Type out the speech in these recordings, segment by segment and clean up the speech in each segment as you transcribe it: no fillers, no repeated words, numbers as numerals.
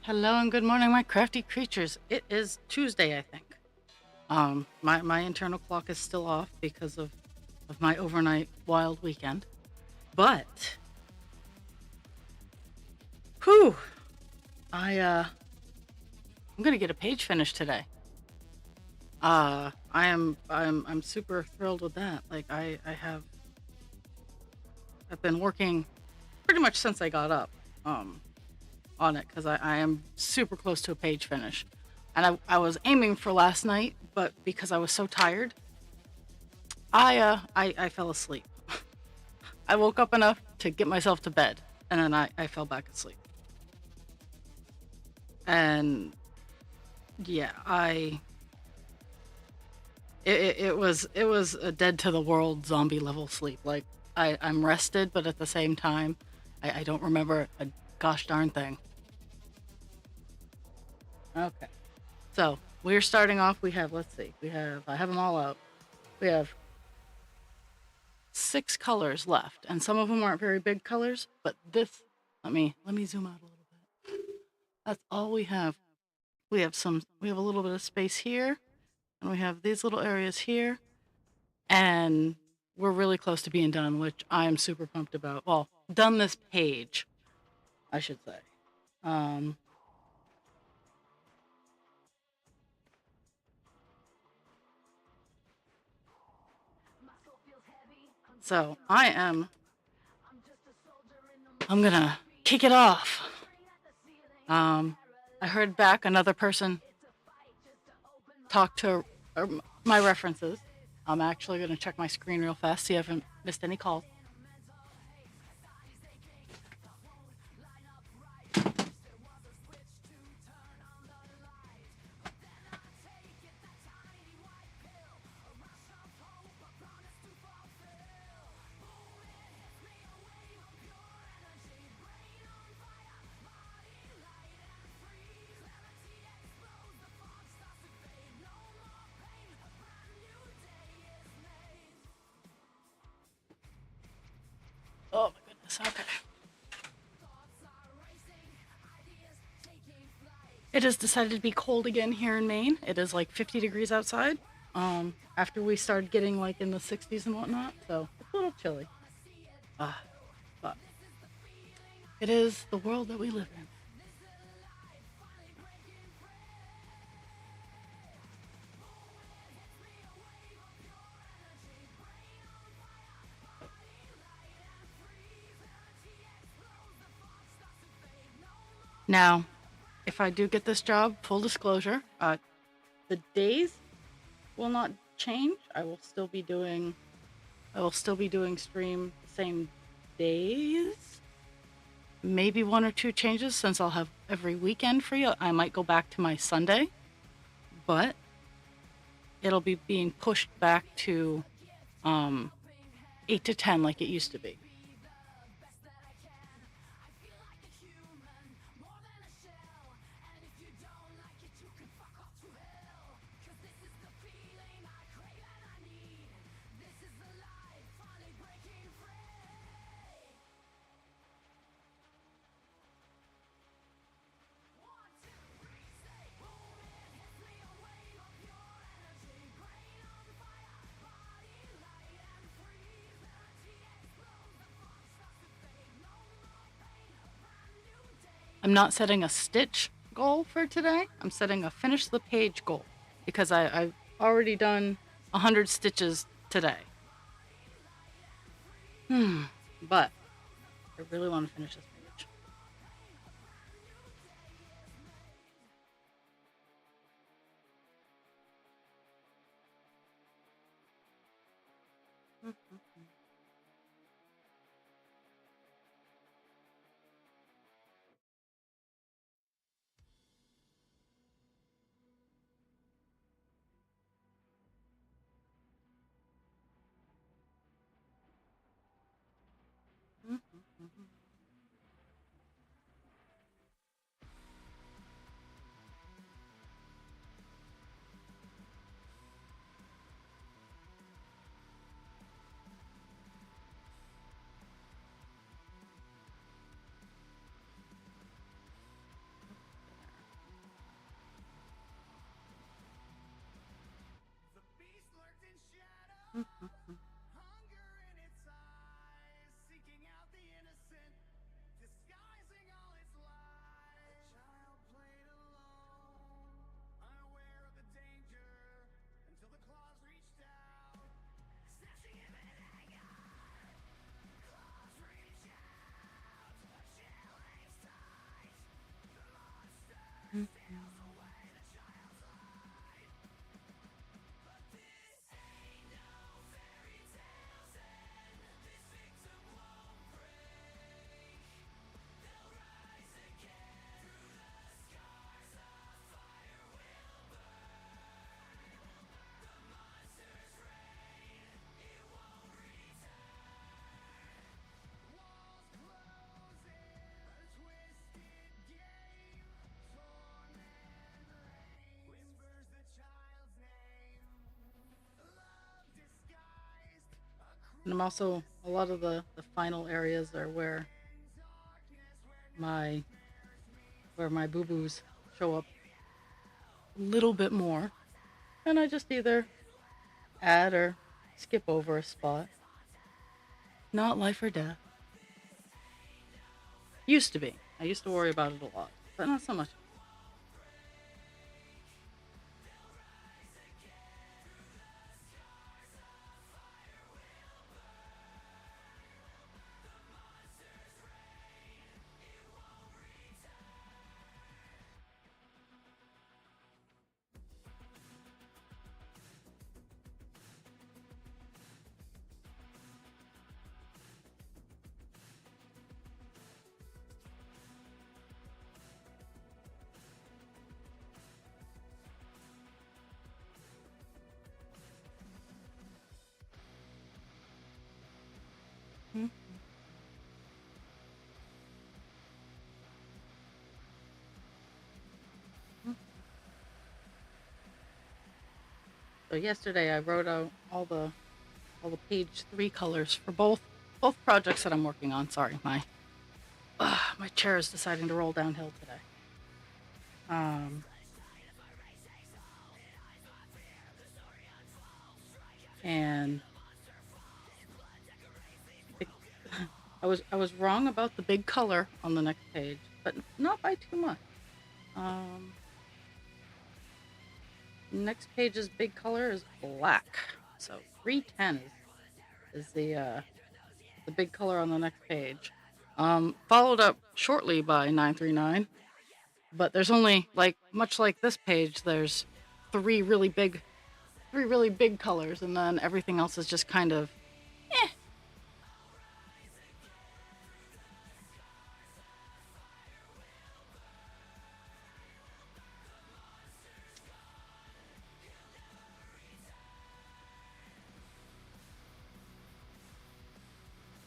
Hello and good morning, my crafty creatures. It is Tuesday, I think. My internal clock is still off because of my overnight wild weekend. But whew, I'm gonna get a page finished today. I'm super thrilled with that. Like I've been working pretty much since I got up um on it because I am super close to a page finish. And I was aiming for last night, but because I was so tired, I fell asleep. I woke up enough to get myself to bed, and then I fell back asleep. And yeah, it was a dead to the world zombie level sleep. Like I'm rested, but at the same time, I don't remember a gosh darn thing. Okay, so we're starting off. We have, let's see, I have them all out. We have 6 colors left, and some of them aren't very big colors. But this, let me zoom out a little bit. That's all we have. We have a little bit of space here, and we have these little areas here, and we're really close to being done, which I am super pumped about. Well, done this page, I should say. Um, so I'm gonna kick it off. Um, I heard back another person talk to my references. I'm actually gonna check my screen real fast, see if I haven't missed any calls. Oh my goodness. Okay. It has decided to be cold again here in Maine. It is like 50 degrees outside. After we started getting like in the 60s and whatnot, so it's a little chilly. Ah, but it is the world that we live in. Now, if I do get this job, full disclosure, the days will not change. I will still be doing stream the same days. Maybe one or two changes since I'll have every weekend free. I might go back to my Sunday, but it'll be being pushed back to um 8 to 10 like it used to be. I'm not setting a stitch goal for today. I'm setting a finish the page goal because I've already done 100 stitches today. But I really want to finish this page. Mm-hmm. And I'm also, a lot of the final areas are my where my boo-boos show up a little bit more. And I just either add or skip over a spot. Not life or death. Used to be. I used to worry about it a lot, but not so much. Hmm. So yesterday I wrote out all the page 3 colors for both projects that I'm working on. Sorry, my chair is deciding to roll downhill today. Um, and it, I was wrong about the big color on the next page, but not by too much. Um, Next page's big color is black, so 310 is the big color on the next page. Followed up shortly by 939, but there's only, like, much like this page, there's three really big three really big colors, and then everything else is just kind of eh.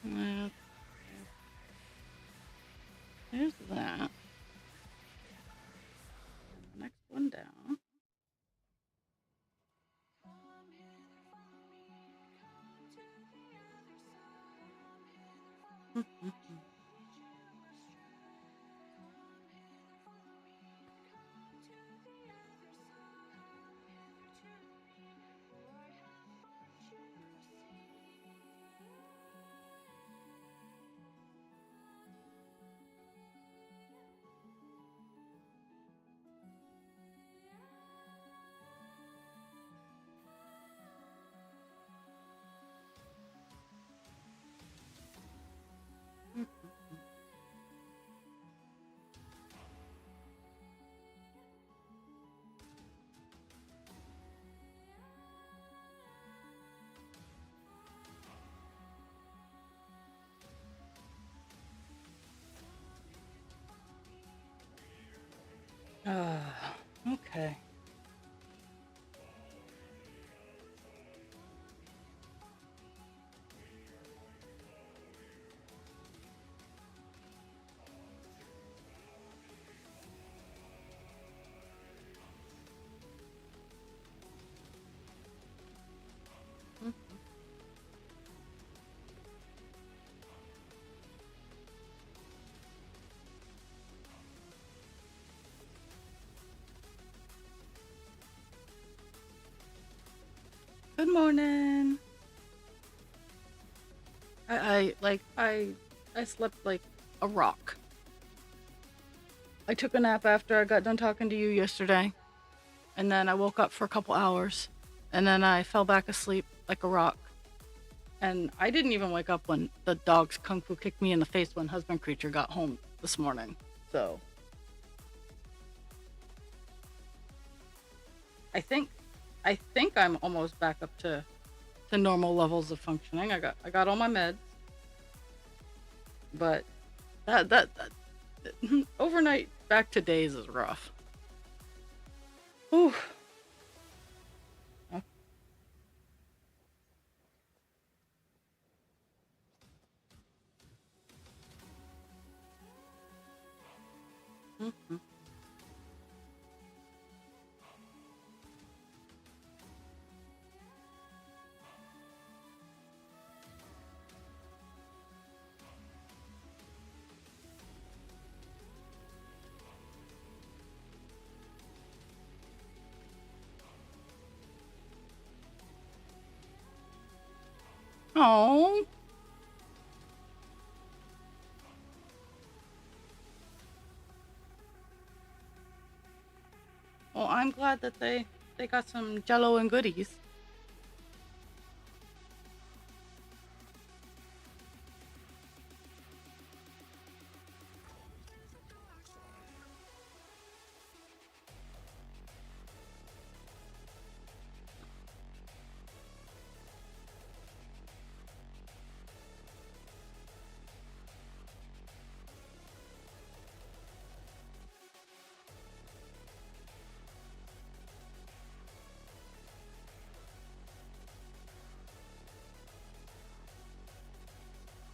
Uh, There's that. And the next one down. Okay. Good morning. I slept like a rock. I took a nap after I got done talking to you yesterday, and then I woke up for a couple hours, and then I fell back asleep like a rock. And I didn't even wake up when the dogs kung fu kicked me in the face when husband creature got home this morning. So I think I'm almost back up to normal levels of functioning. I got all my meds, but that overnight back to days is rough. Ooh. Mhm. Oh, well, I'm glad that they got some Jello and goodies.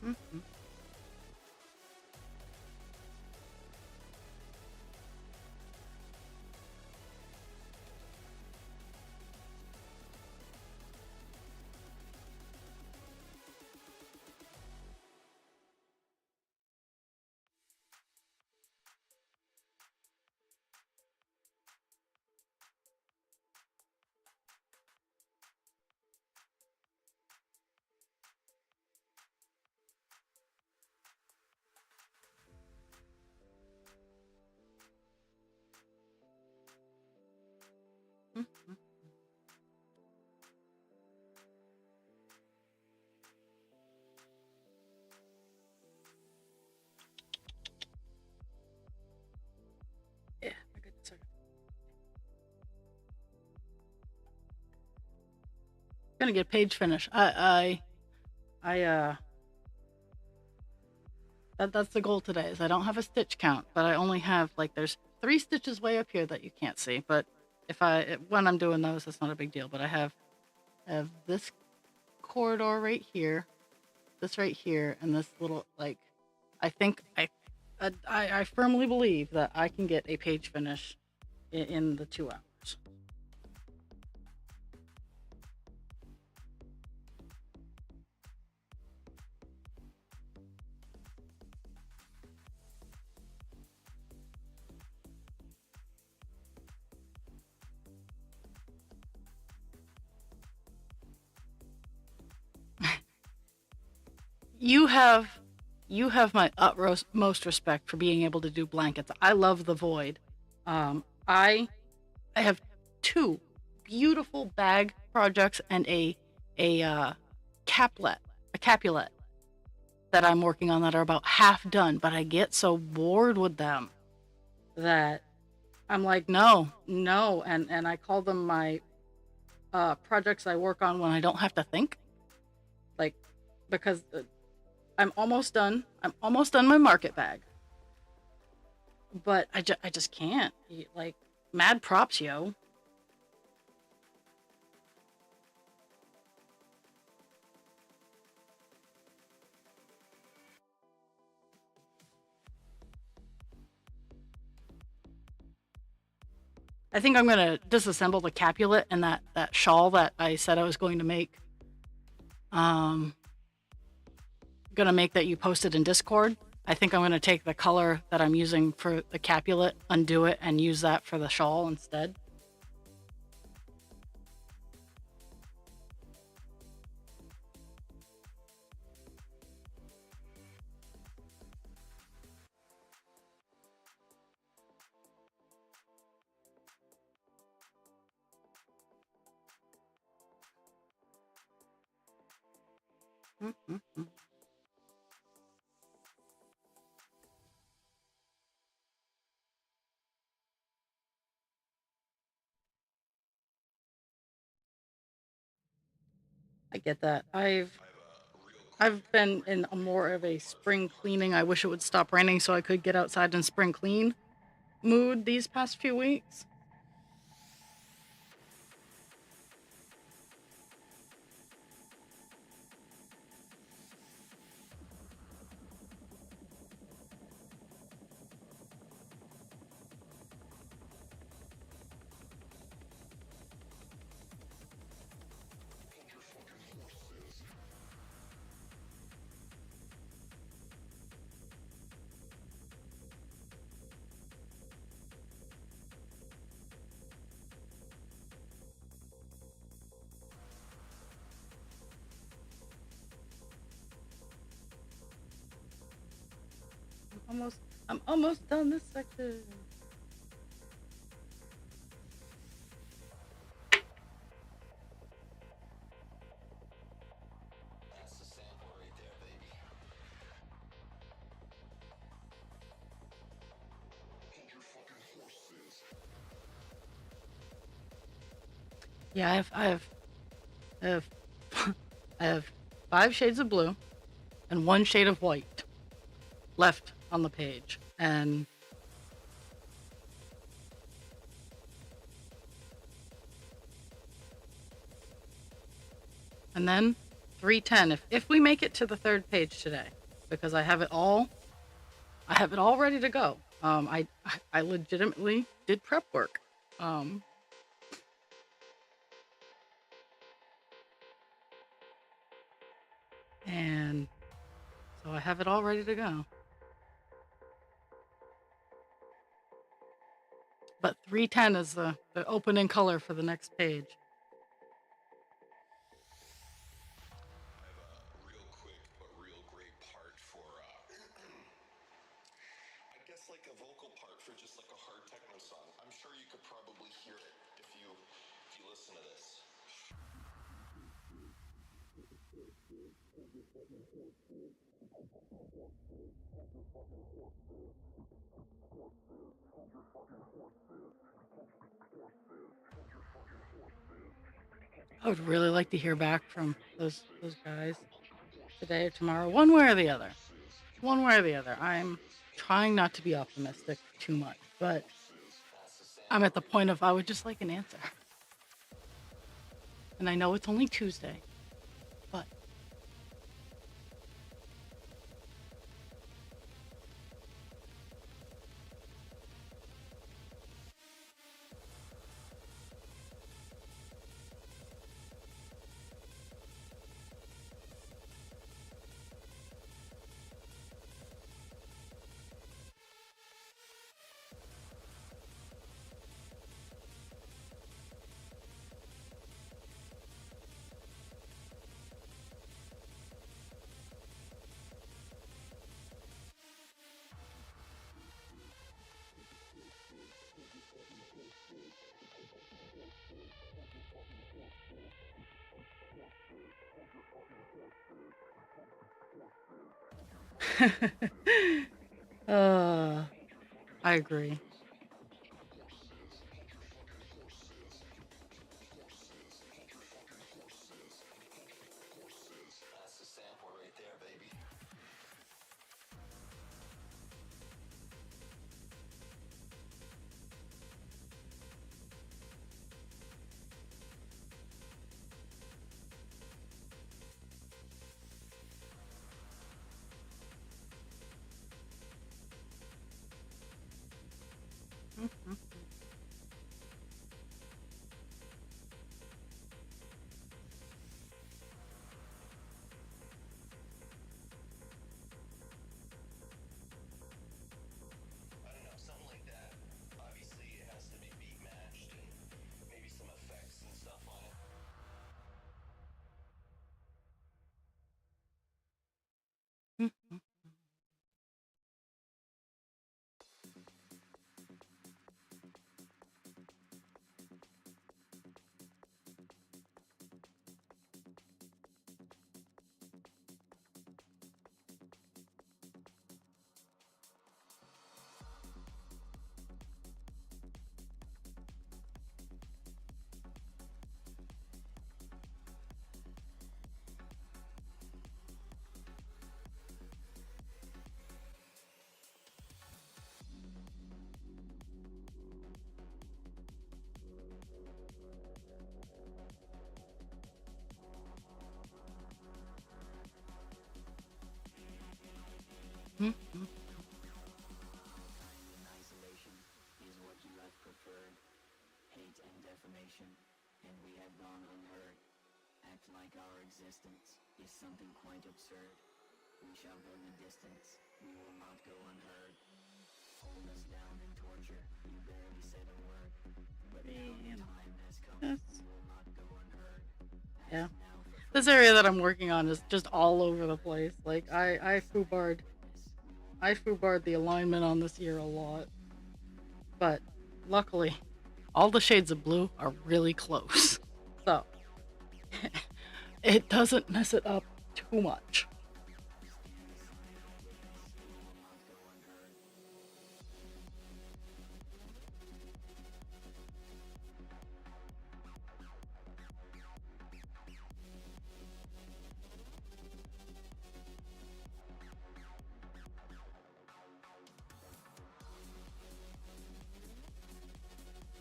Mhm. Mhm. Yeah, I got sorry. Gonna get page finish. I that's the goal today. Is I don't have a stitch count, but I only have like there's 3 stitches way up here that you can't see. But when I'm doing those, it's not a big deal. But I have this corridor right here, this right here, and this little like I think I firmly believe that I can get a page finish in the 2 hours. You have you have my utmost most respect for being able to do blankets. I love the void. I have 2 beautiful bag projects and a caplet, a capulet that I'm working on that are about half done, but I get so bored with them that I'm like, no, no, and I call them my projects I work on when I don't have to think, like because I'm almost done. I'm almost done my market bag, but I just can't. Like mad props, yo. I think I'm gonna disassemble the capulet and that shawl that I said I was going to make. Um, gonna make that you posted in Discord. I think I'm gonna take the color that I'm using for the capulet, undo it, and use that for the shawl instead. Mm-hmm. I get that. I've been in a more of a spring cleaning. I wish it would stop raining so I could get outside and spring clean mood these past few weeks. I'm almost I'm almost done this section. Yeah, I have I have 5 shades of blue and 1 shade of white left on the page. And then 310 if we make it to the 3rd page today, because I have it all ready to go. I legitimately did prep work. Um, and so I have it all ready to go. But 310 is the opening color for the next page. I would really like to hear back from those guys today or tomorrow, one way or the other. One way or the other. I'm trying not to be optimistic too much, but I'm at the point of I would just like an answer. And I know it's only Tuesday, but uh, I agree. Mhm. Mhm. Hmm. Isolation is what you have preferred. Hate and defamation, and we have gone unheard. Act like our existence is something quite absurd. We shall go the distance, we will not go unheard. Hold us down and torture, you barely said a word. But now the time has come, Yes. we will not go unheard. Yeah. Ask now for This area that I'm working on is just all over the place. Like I foobarred the alignment on this ear a lot. But luckily, all the shades of blue are really close. So it doesn't mess it up too much.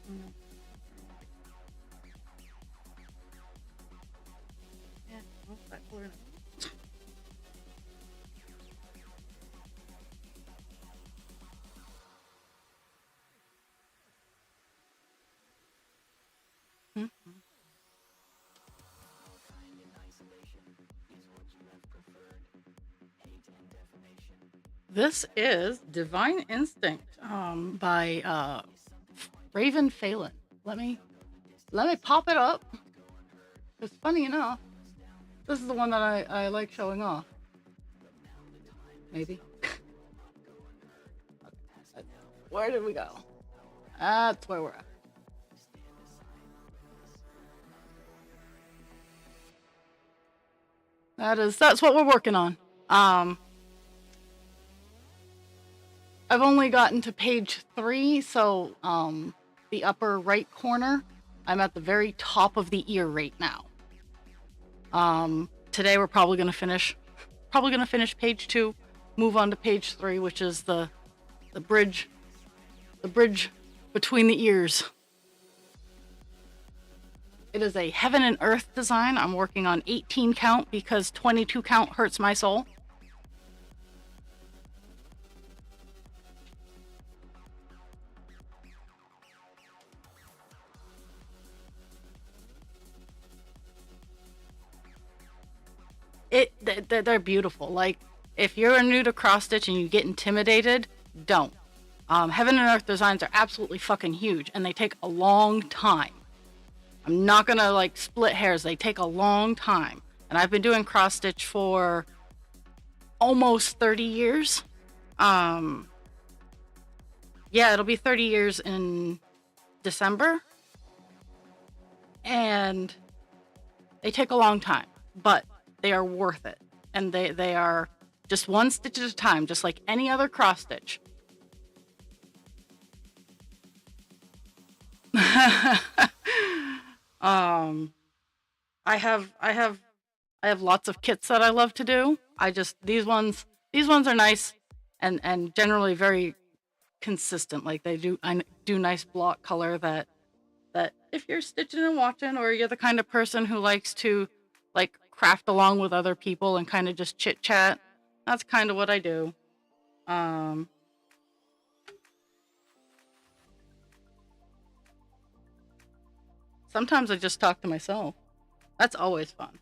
Mm. Yeah, well, that color. Mhm. our kind in isolation is what you have preferred. Hate and defamation. This is Divine Instinct by Raven Phelan. Let me pop it up. It's funny enough. This is the one that I like showing off. Maybe. Where did we go? That's where we're at. That's what we're working on. I've only gotten to page 3, so the upper right corner. I'm at the very top of the ear right now. Today we're probably gonna finish page 2, move on to page 3, which is the bridge between the ears. It is a heaven and earth design. I'm working on 18 count because 22 count hurts my soul. They're beautiful. Like, if you're new to cross stitch and you get intimidated, don't. Heaven and earth designs are absolutely fucking huge, and they take a long time. I'm not gonna like split hairs. They take a long time, and I've been doing cross stitch for almost 30 years. Yeah, it'll be 30 years in December, and they take a long time, but they are worth it, and they are just one stitch at a time, just like any other cross stitch. um, I have lots of kits that I love to do. These ones are nice and generally very consistent. Like I do nice block color that if you're stitching and watching, or you're the kind of person who likes to like craft along with other people and kind of just chit chat, that's kind of what I do. Um, Sometimes I just talk to myself. That's always fun.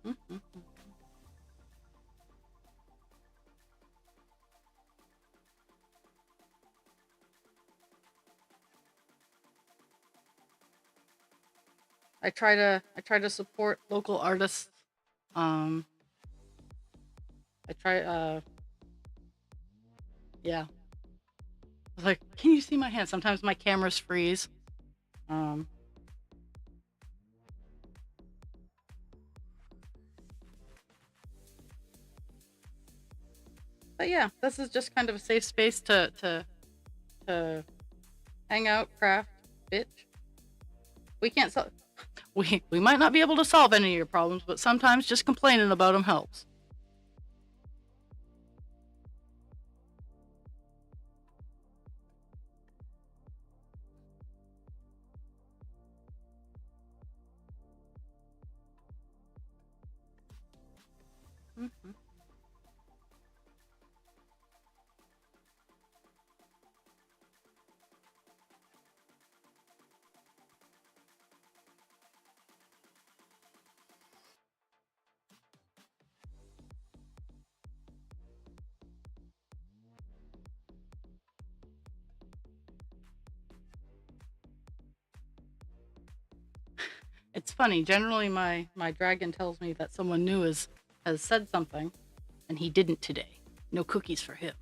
Mm-hmm. I try to support local artists. Um, I try yeah. Like, can you see my hand? Sometimes my cameras freeze. Um, but yeah, this is just kind of a safe space to hang out, craft, bitch. We can't solve. We might not be able to solve any of your problems, but sometimes just complaining about them helps. Mhm. It's funny. Generally, my dragon tells me that someone new has said something, and he didn't today. No cookies for him.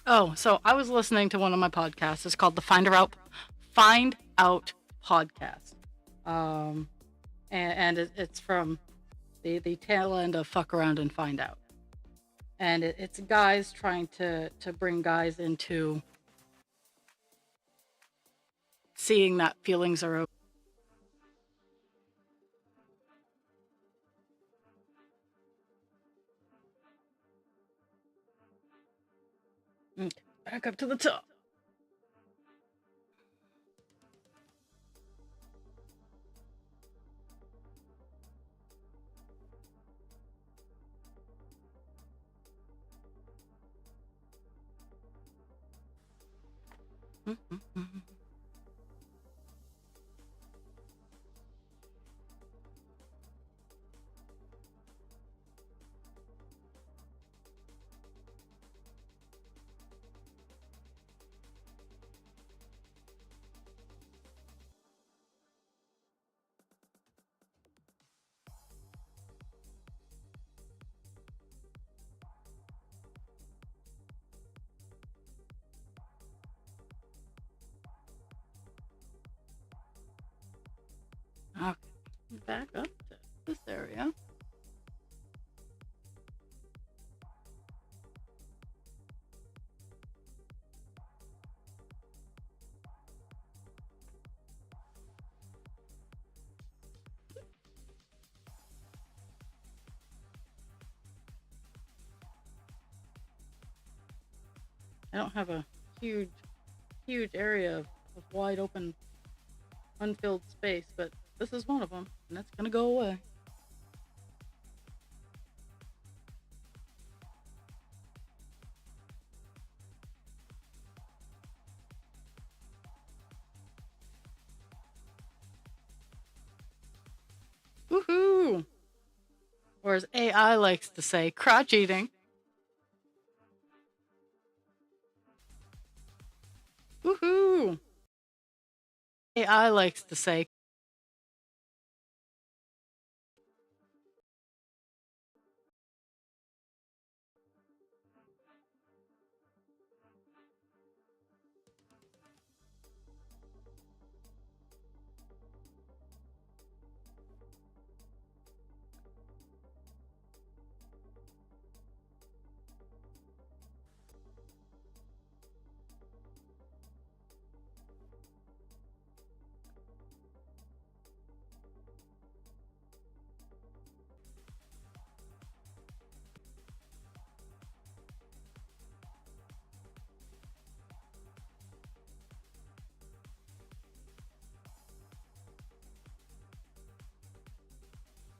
Oh, so I was listening to one of my podcasts. It's called the Find Out podcast, um, and it's from the tail end of Fuck Around and Find Out, and it's guys trying to bring guys into seeing that feelings are okay. Back up to the top. Okay, back up to this area. I don't have a huge, huge area of wide open, unfilled space, but this is one of them, and that's gonna go away. Woohoo! Or as AI likes to say, crotch eating. Woohoo! AI likes to say,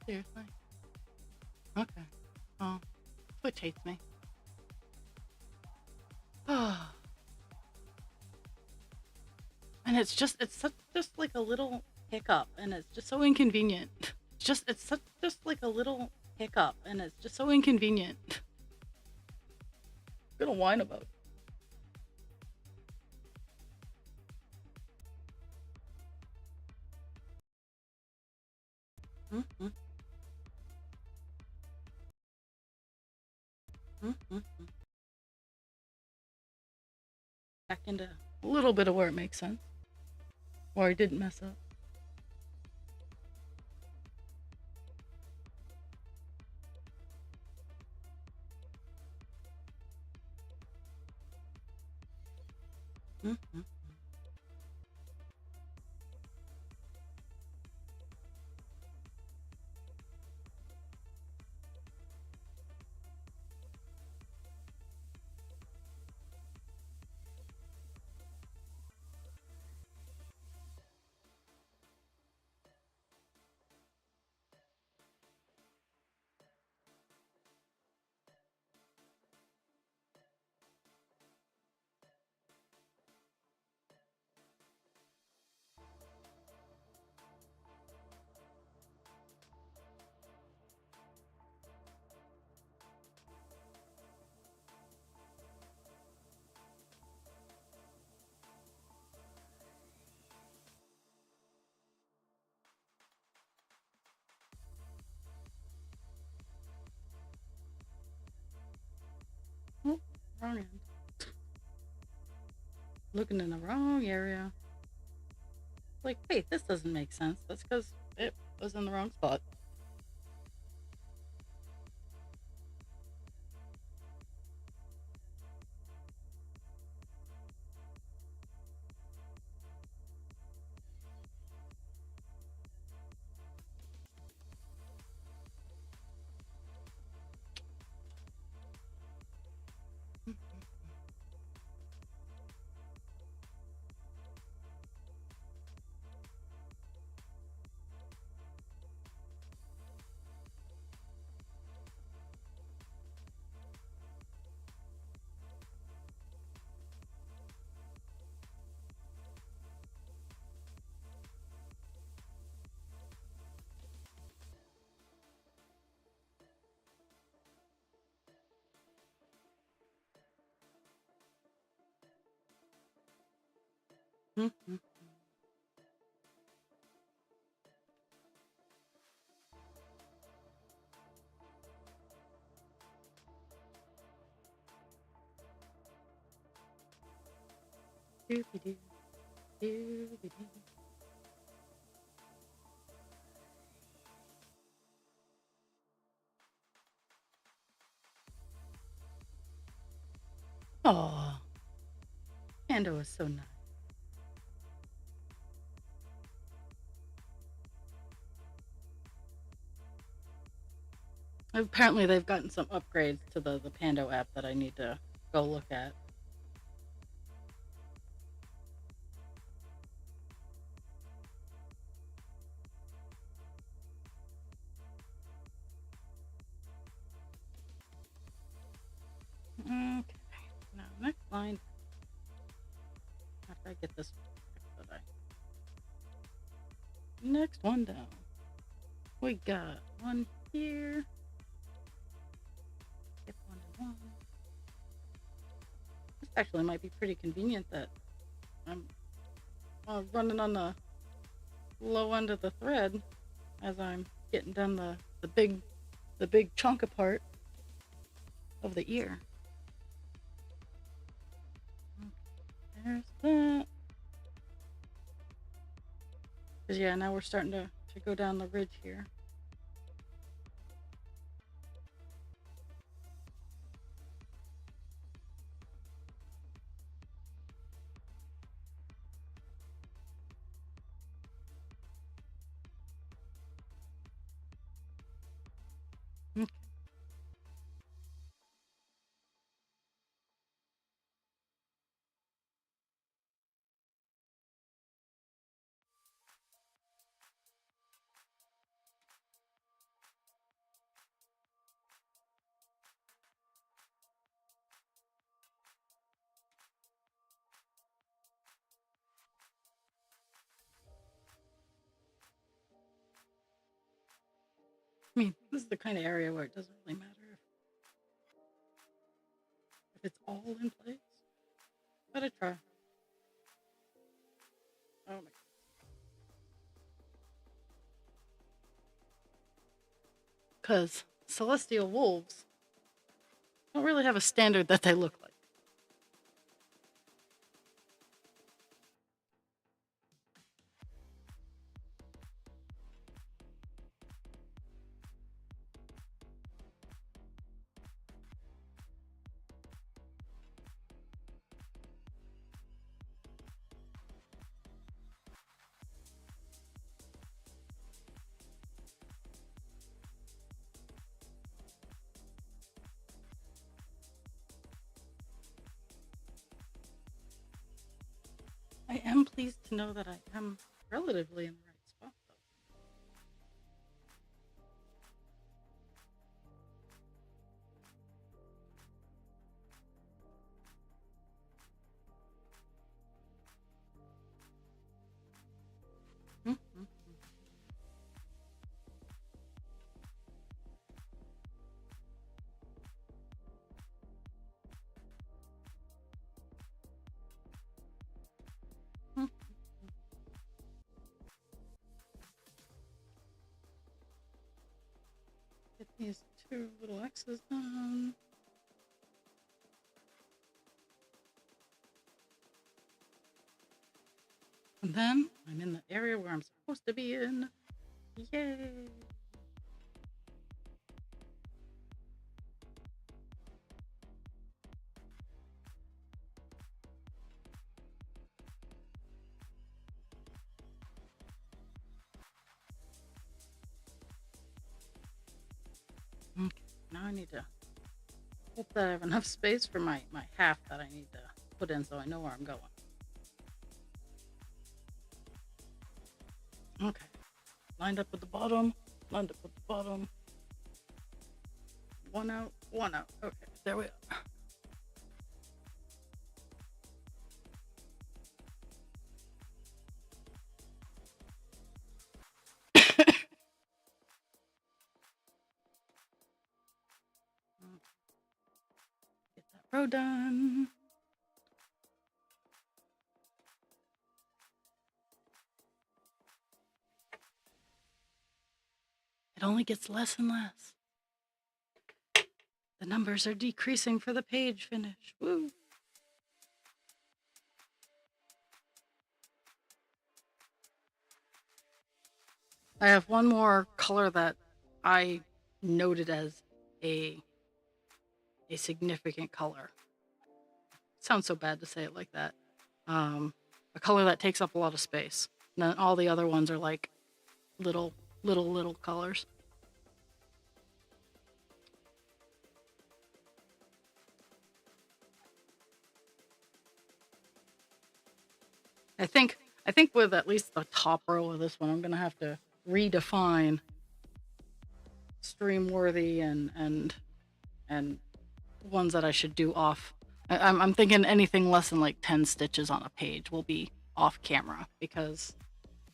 seriously? Okay. Oh, Twitch hates me. And it's just like a little hiccup, and it's just so inconvenient. Just like a little hiccup, and it's just so inconvenient. I'm gonna whine about it. Mm-hmm. Mm-hmm. Back into a little bit of where it makes sense, where I didn't mess up. Mm-hmm. looking in the wrong area. Like, wait, this doesn't make sense. That's because it was in the wrong spot. Mm-hmm. Doobie-doo, doobie-doo. Oh, Panda was so nice. Apparently, they've gotten some upgrades to the Pando app that I need to go look at. Okay, now next line. After I get this one, next one down. We got one here. Skip one and one. This actually might be pretty convenient that I'm running on the low end of the thread as I'm getting done the big chunk apart of the ear. There's that. Cause yeah, now we're starting to go down the ridge here. Okay. I mean, this is the kind of area where it doesn't really matter if it's all in place. But I try. Oh my god. Because celestial wolves don't really have a standard that they look like. I am pleased to know that I am relatively in the right spot, though. Mm-hmm. Mm-hmm. Get these two little X's done. then I'm in the area where I'm supposed to be in. Yay! Okay, now I need to hope that I have enough space for my half that I need to put in so I know where I'm going. Okay, lined up with the bottom, lined up with the bottom. One out, one out. Okay, there we are. Get that row done. It only gets less and less. The numbers are decreasing for the page finish. Woo! I have one more color that I noted as a significant color. Sounds so bad to say it like that. A color that takes up a lot of space. And then all the other ones are like little colors. I think with at least the top row of this one, I'm gonna have to redefine stream worthy and ones that I should do off. I'm thinking anything less than like 10 stitches on a page will be off camera, because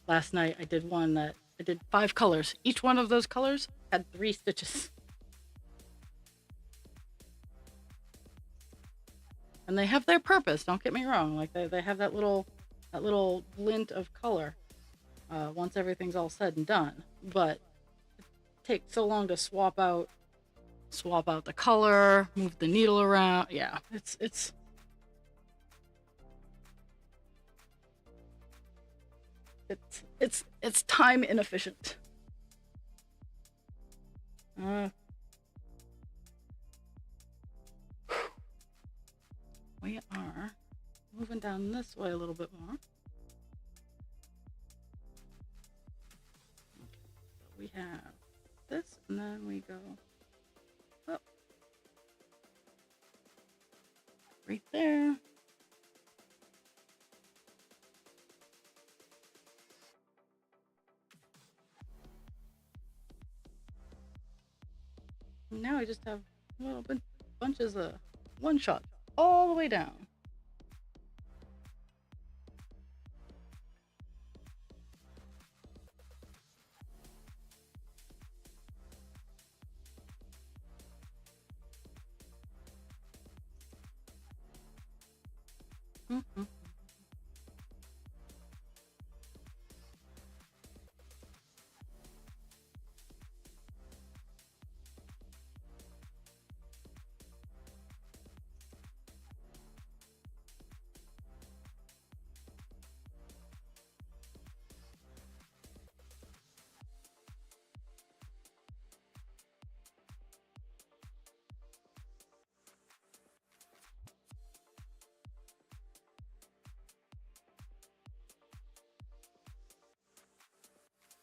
last night I did one that I did 5 colors. Each one of those colors had 3 stitches. And they have their purpose, don't get me wrong. Like they have that little glint of color once everything's all said and done. But it takes so long to swap out the color, move the needle around. Yeah, it's time inefficient. We are moving down this way a little bit more. So we have this, and then we go up right there. Now I just have little bunches of one shot all the way down. Mm-hmm.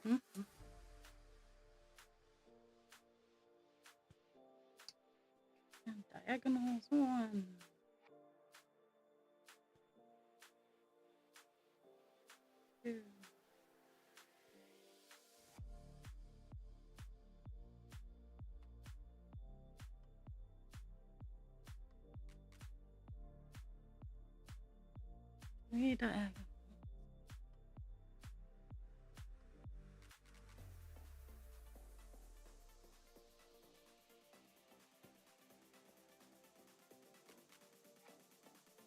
Mm-hmm. And diagonals 1, 2. Three diagonals.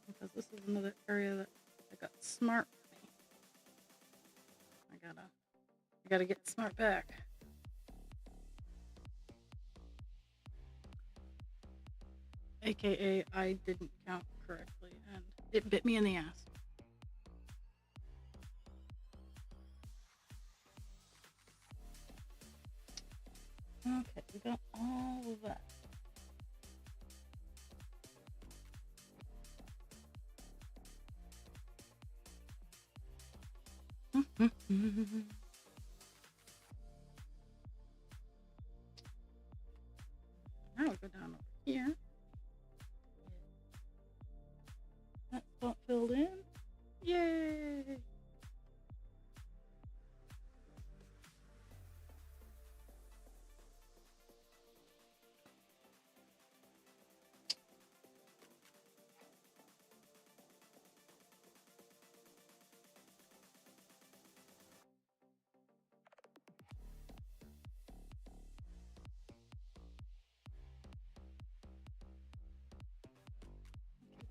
Because this is another area that I got smart. I gotta get smart back. AKA I didn't count correctly and it bit me in the ass. Okay, we got all of that. Now we go down over here. That spot filled in. Yay!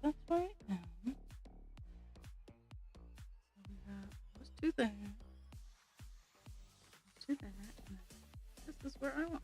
That's right. So we got those two there. Those two there. And this is where I want.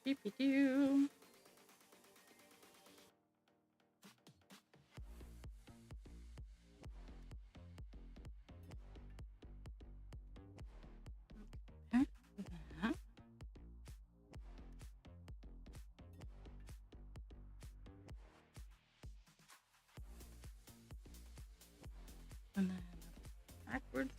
Peepee-doo. Okay, that. And then backwards.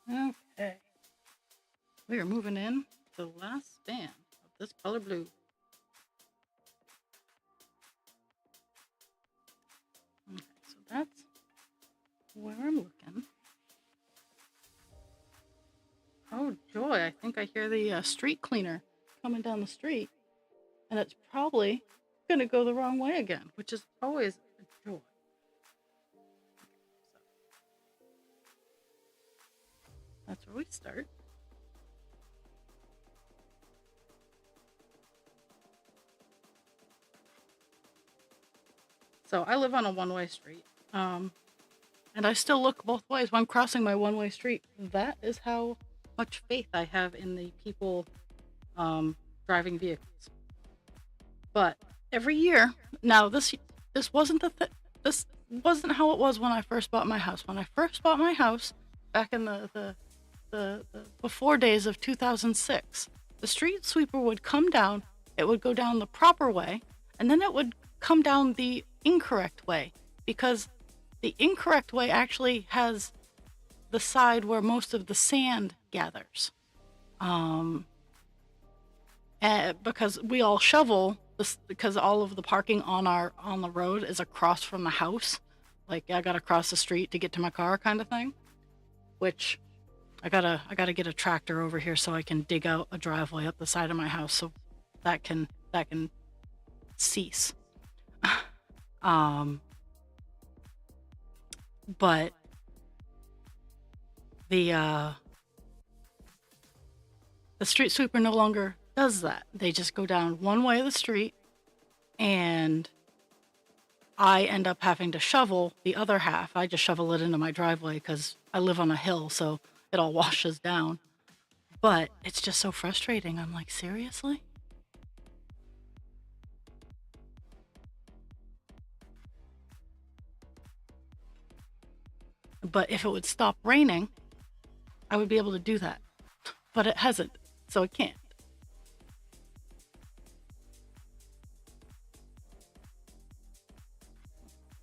Okay. We are moving in to the last span of this color blue. Okay, so that's where I'm looking. Oh joy, I think I hear the street cleaner coming down the street. And it's probably going to go the wrong way again, which is always a joy. So we start. So I live on a one-way street. And I still look both ways when I'm crossing my one-way street. That is how much faith I have in the people driving vehicles. But every year, now this wasn't this wasn't how it was when I first bought my house. When I first bought my house back in the before days of 2006, the street sweeper would come down. It would go down the proper way, and then it would come down the incorrect way, because the incorrect way actually has the side where most of the sand gathers. Because we all shovel this, because all of the parking on the road is across from the house. Like I gotta cross the street to get to my car, kind of thing. Which I gotta get a tractor over here so I can dig out a driveway up the side of my house so that can cease. But the street sweeper no longer does that. They just go down one way of the street, and I end up having to shovel the other half. I just shovel it into my driveway because I live on a hill, so it all washes down. But it's just so frustrating. I'm like, seriously? But if it would stop raining, I would be able to do that. But it hasn't, so it can't.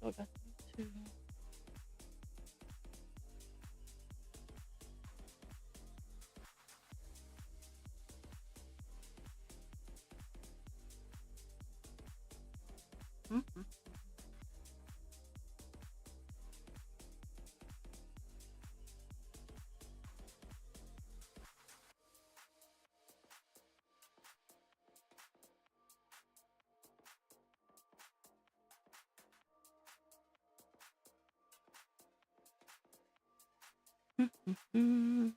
Go back to... Mm-hmm. Mm-hmm.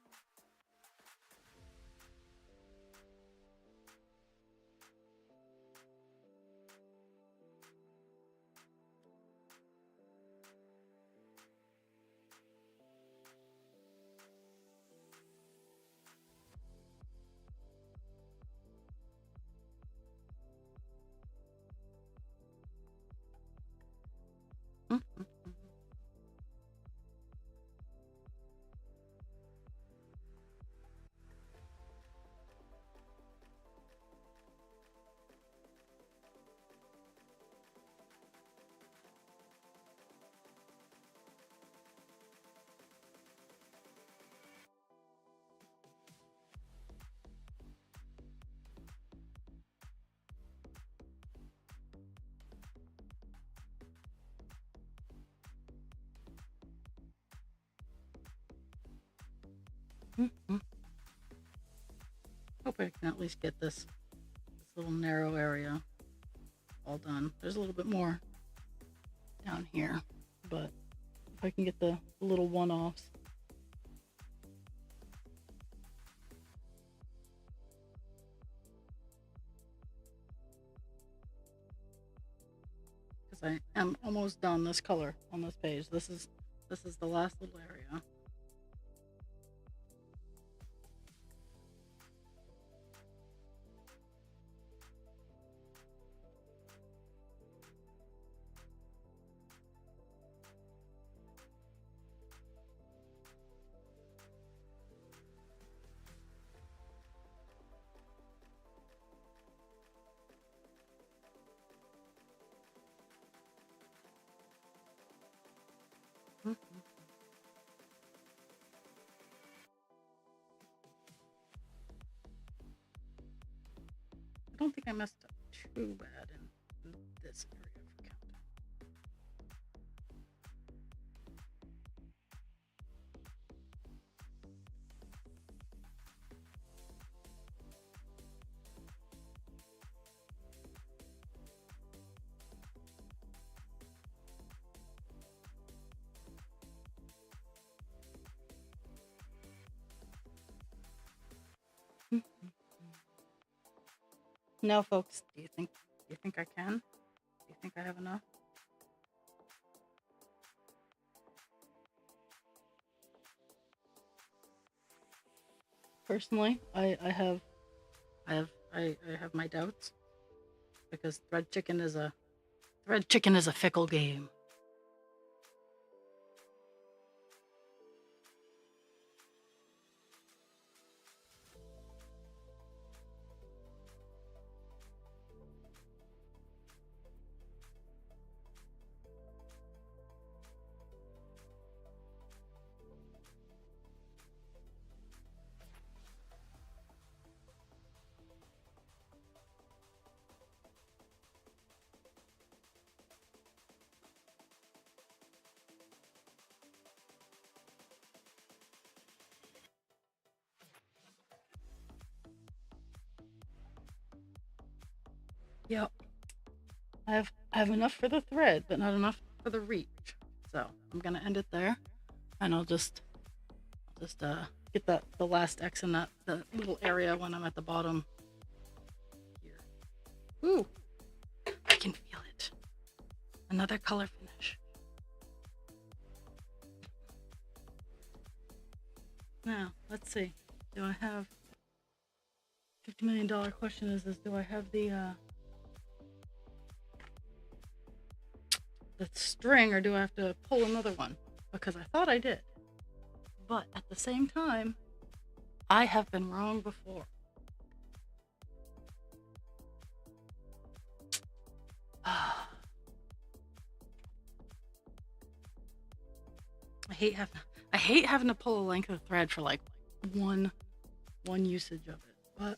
Mm-hmm. Mm-hmm. Hope I can at least get this little narrow area all done. There's a little bit more down here, but if I can get the little one-offs. Because I am almost done this color on this page. This is the last little area. Mm-hmm. I don't think I messed up too bad in this area for counting. Now, folks, do you think I can? Do you think I have enough? Personally, I have my doubts because thread chicken is a fickle game. Yep. I have enough for the thread, but not enough for the reach. So I'm gonna end it there, and I'll just get the last X in that the little area when I'm at the bottom here. Ooh, I can feel it. Another color finish. Now let's see. Do I have $50 million question? Is this? Do I have the string, or do I have to pull another one? Because I thought I did, but at the same time, I have been wrong before. I hate having to pull a length of thread for like one usage of it. But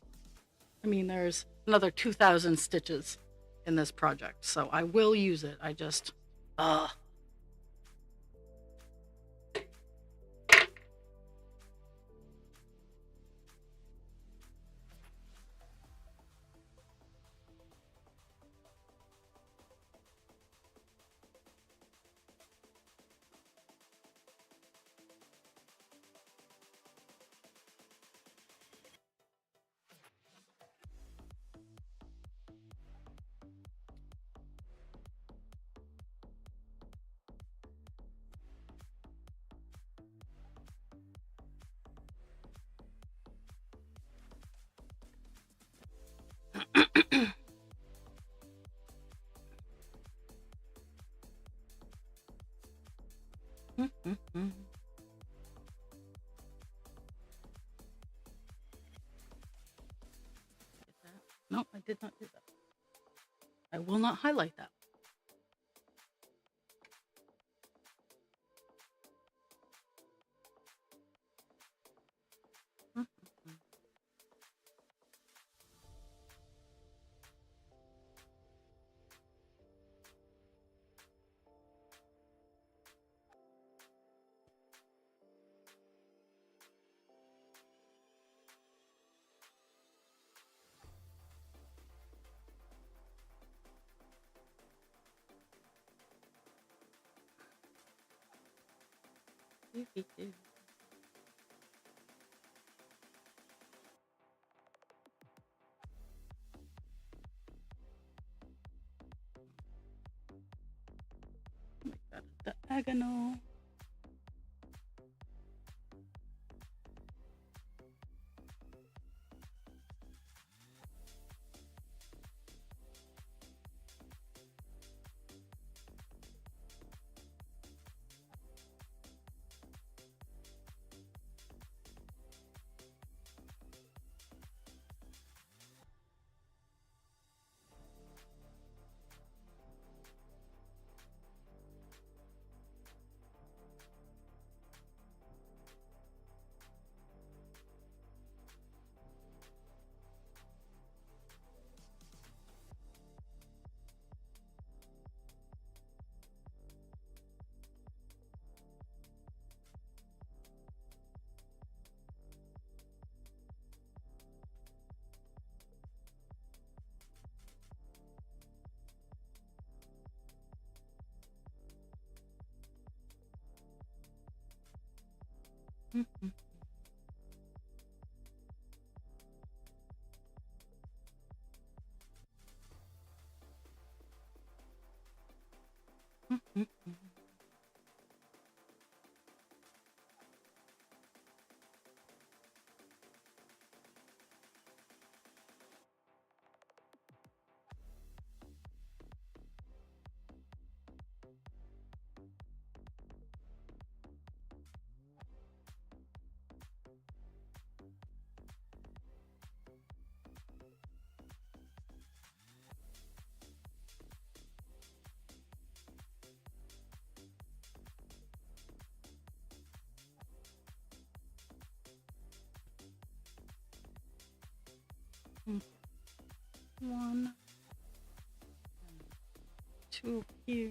I mean, there's another 2,000 stitches in this project, so I will use it. I just no, I did not do that. I will not highlight that. Make that a diagonal. 1, 2 here.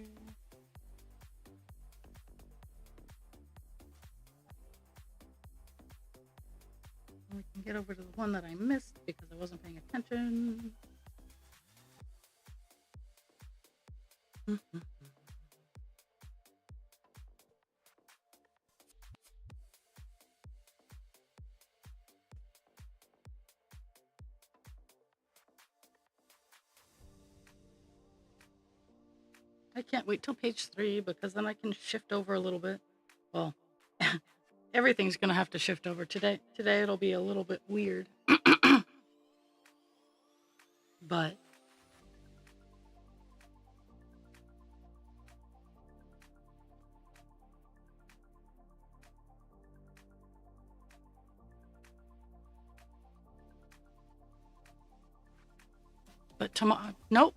And we can get over to the one that I missed because I wasn't paying attention. I can't wait till page 3 because then I can shift over a little bit. Well, everything's gonna have to shift over today. Today it'll be a little bit weird. But tomorrow, nope,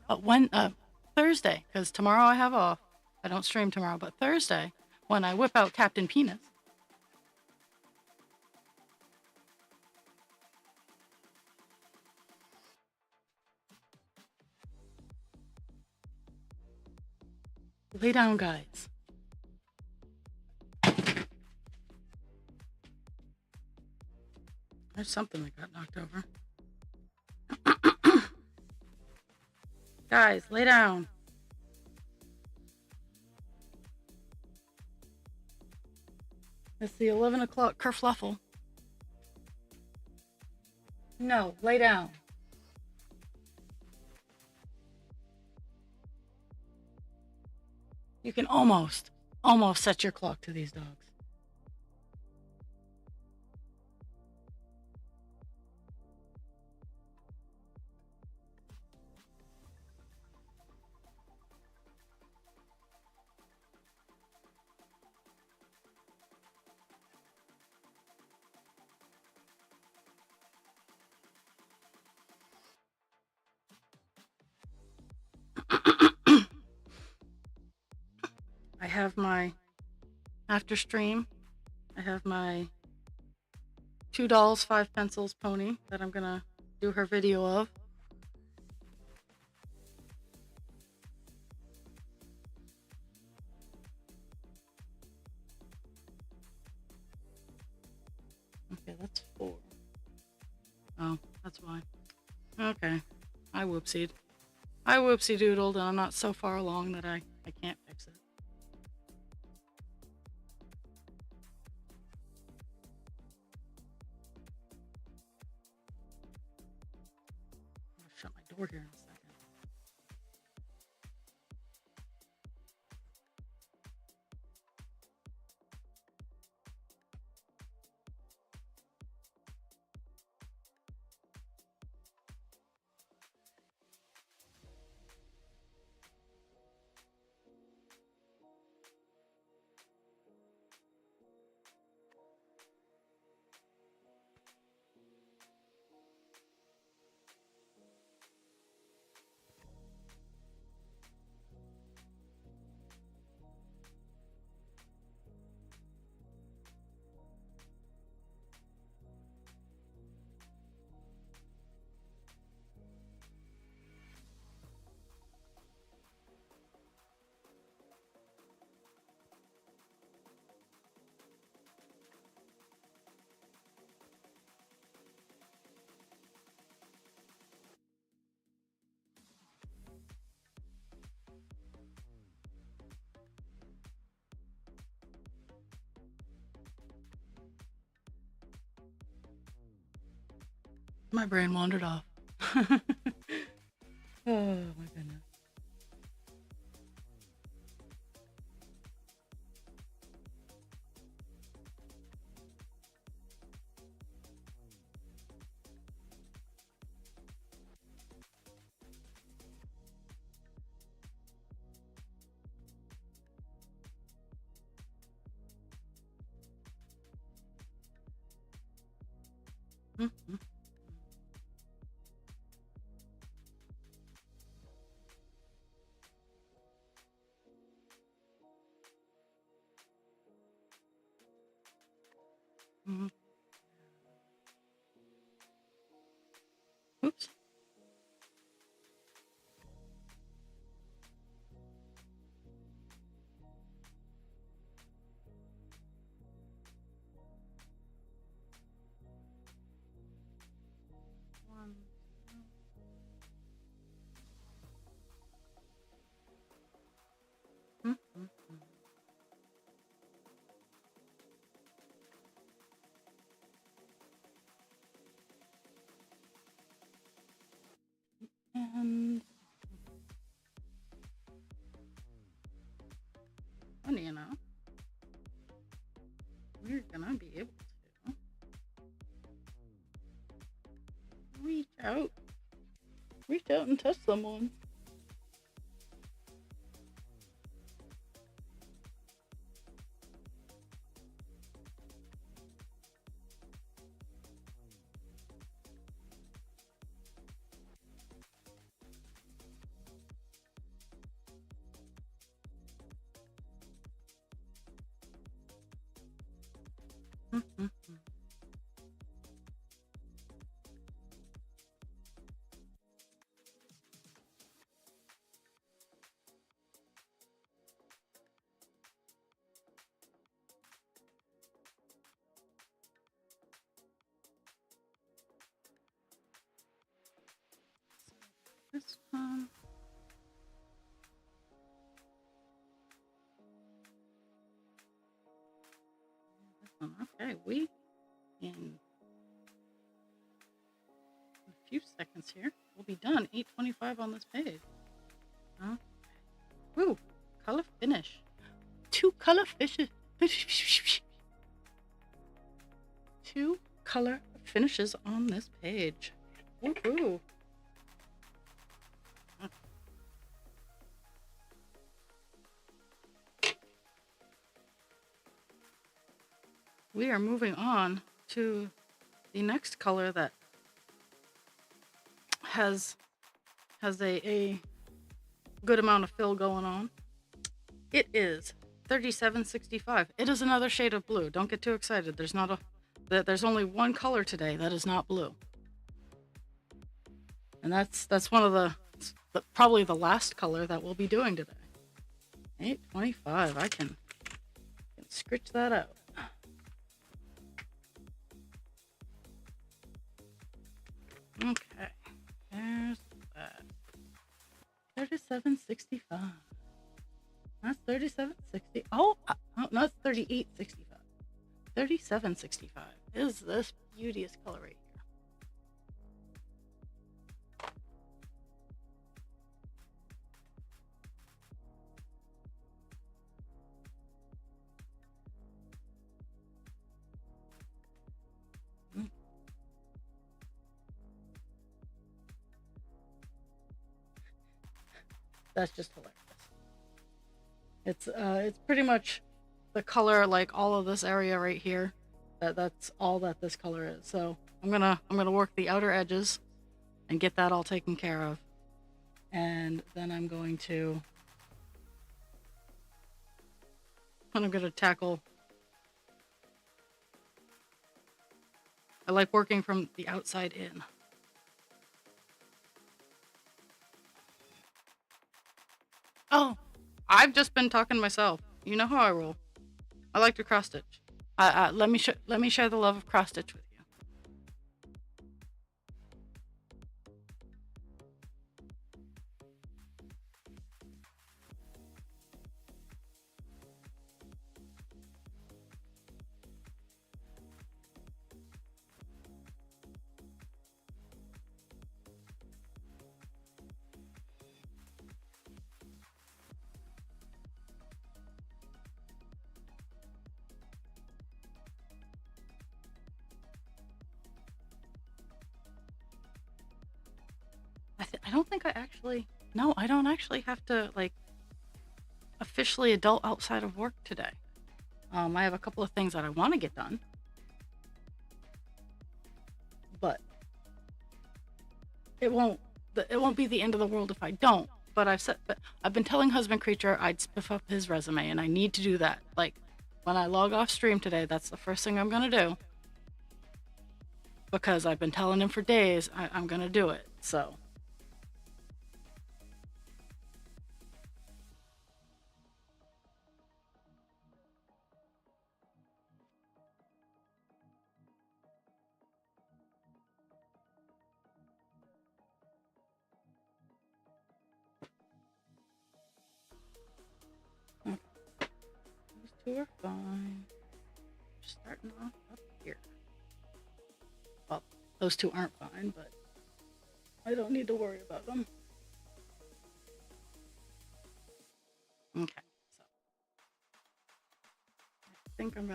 Thursday, because tomorrow I have off. I don't stream tomorrow, but Thursday, when I whip out Captain Penis. Lay down, guys. There's something that got knocked over. Guys, lay down. It's the 11 o'clock kerfluffle. No, lay down. You can almost set your clock to these dogs. I have my after stream. I have my 2 dolls, 5 pencils pony that I'm gonna do her video of. Okay, that's 4. Oh, that's why. Okay, I whoopsied. I whoopsie doodled, and I'm not so far along that I can't fix it. I'm gonna shut my door here in a second. My brain wandered off. Oh my goodness. Mm-hmm. Mm-hmm. Oops. And funny enough, we're gonna be able to reach out and touch someone. This one. Okay, we in a few seconds here we'll be done. 8:25 on this page. Huh? Woo! Color finish. 2 color fishes. 2 color finishes on this page. Woohoo! We are moving on to the next color that has a good amount of fill going on. It is 3765. It is another shade of blue. Don't get too excited. There's only one color today that is not blue. And that's one of the probably the last color that we'll be doing today. 8:25. I can scritch that out. Okay, there's that. 3765. That's 3760. Oh, no, it's 3865. 3765 is this beauteous color right here. That's just hilarious. It's pretty much the color, like all of this area right here. That's all that this color is. So I'm gonna work the outer edges and get that all taken care of, and then I'm gonna tackle. I like working from the outside in. Oh, I've just been talking to myself. You know how I roll. I like to cross stitch. Let me share the love of cross stitch with you. I don't think I actually. No, I don't actually have to like officially adult outside of work today. I have a couple of things that I want to get done, but it won't be the end of the world if I don't. But I've been telling Husband Creature I'd spiff up his resume, and I need to do that. Like when I log off stream today, that's the first thing I'm gonna do, because I've been telling him for days I'm gonna do it. So. Okay. These two are fine. Just starting off up here. Well, those two aren't fine, but I don't need to worry about them. Okay, so I think I'm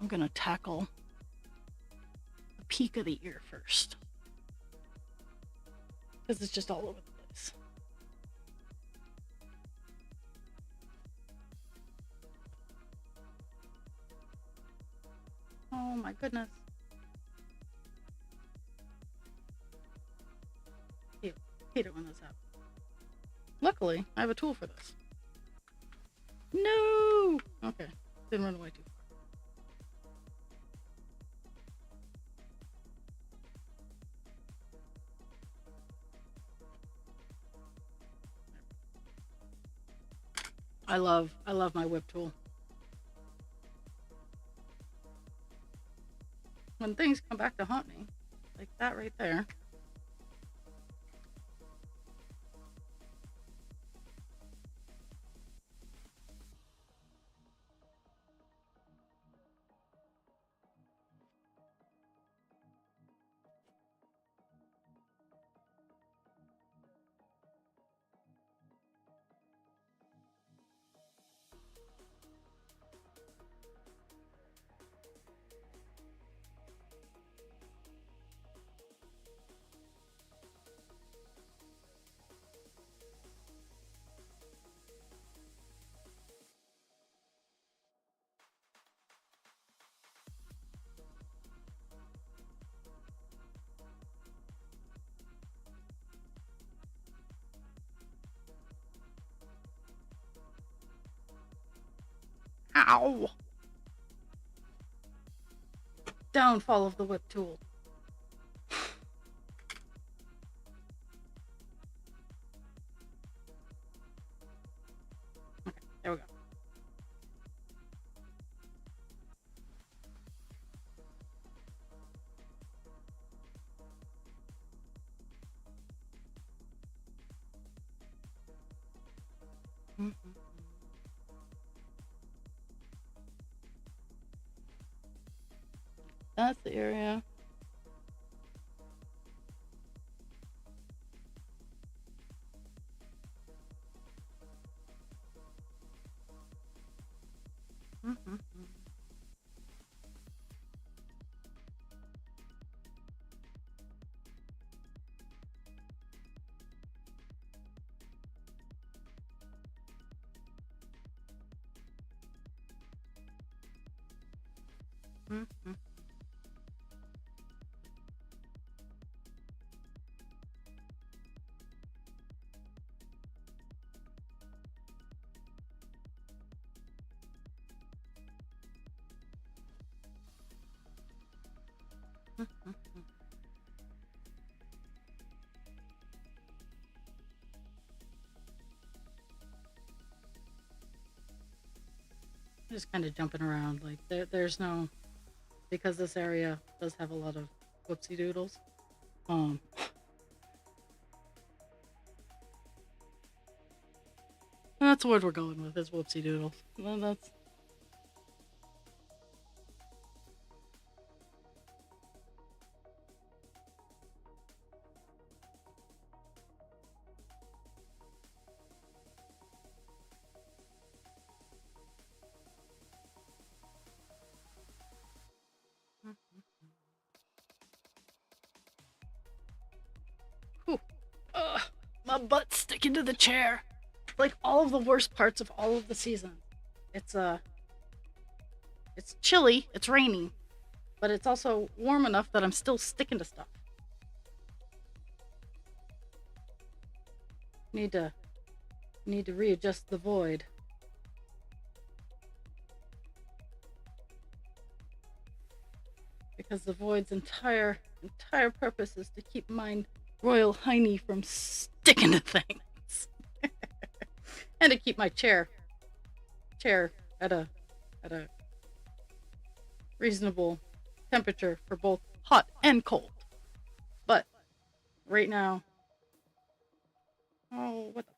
gonna tackle the peak of the ear first because it's just all over the place. Oh my goodness. Hate, hate it when this happens. Luckily, I have a tool for this. No! Okay, didn't run away too far. I love my whip tool. When things come back to haunt me, like that right there. Ow! Downfall of the whip tool. Okay, there we go. Mm-hmm. That's the area. Mm-hmm. Mm-hmm. Mm-hmm. Just kind of jumping around. Like there's no, because this area does have a lot of whoopsie doodles. Um, that's the word we're going with is whoopsie doodles. Well, that's whew. Ugh, my butt's sticking to the chair. Like all of the worst parts of all of the season. It's it's chilly, it's raining, but it's also warm enough that I'm still sticking to stuff. Need to need to readjust the void. Because the void's entire purpose is to keep my royal hiney from sticking to things. And to keep my chair at a reasonable temperature for both hot and cold. But right now, oh, what the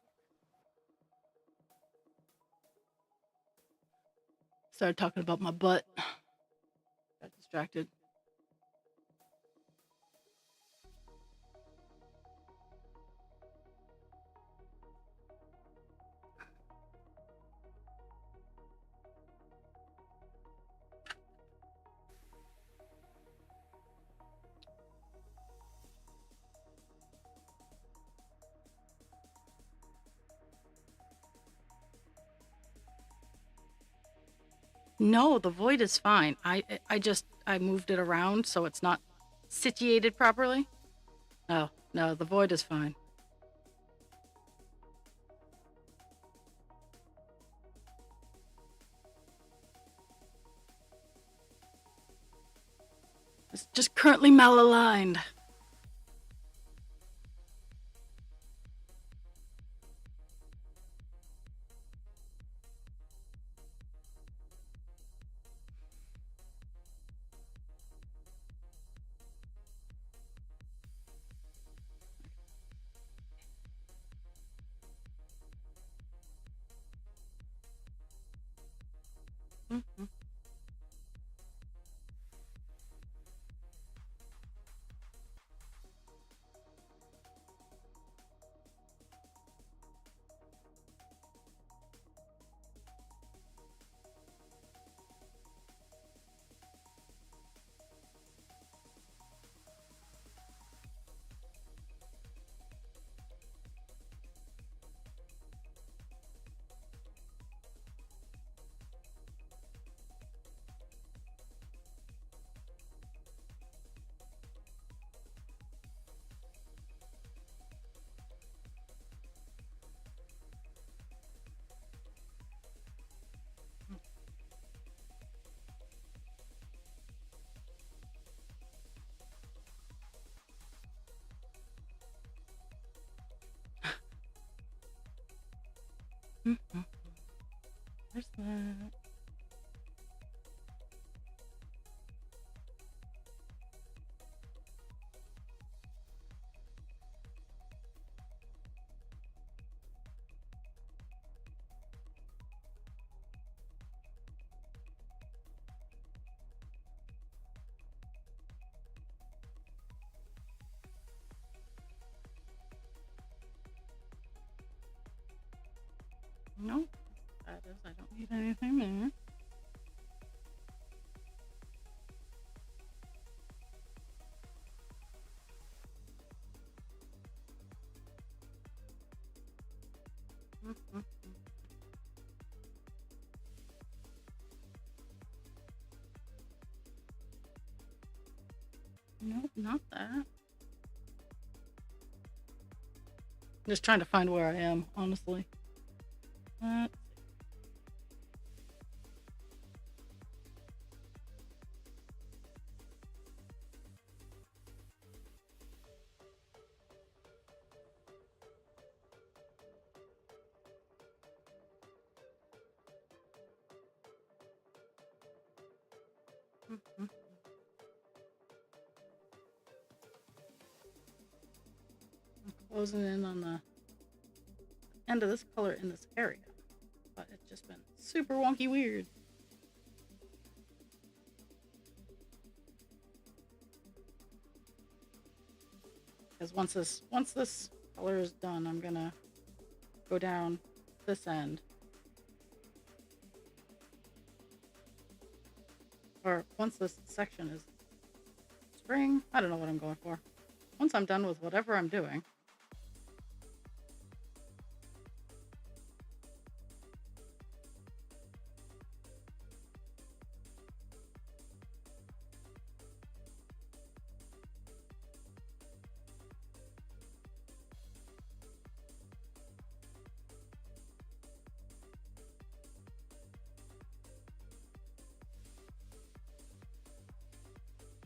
started talking about my butt. Got distracted. No, the void is fine. I moved it around so it's not situated properly. No, the void is fine. It's just currently malaligned. Mm-hmm. Mm-hmm. There's that. No, that is. I don't need anything there. Mm-hmm. Nope, not that. I'm just trying to find where I am, honestly. Uh, mm-hmm. I'm closing in on the end of this color in this area, but it's just been super wonky weird. Because once this color is done, I'm gonna go down this end, or once this section is spring. I don't know what I'm going for. Once I'm done with whatever I'm doing,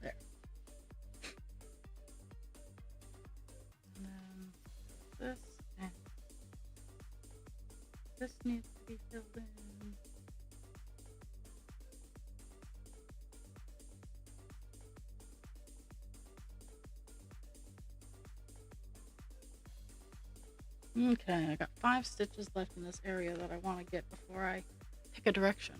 there. And then this and this needs to be filled in. Okay, I got 5 stitches left in this area that I want to get before I pick a direction.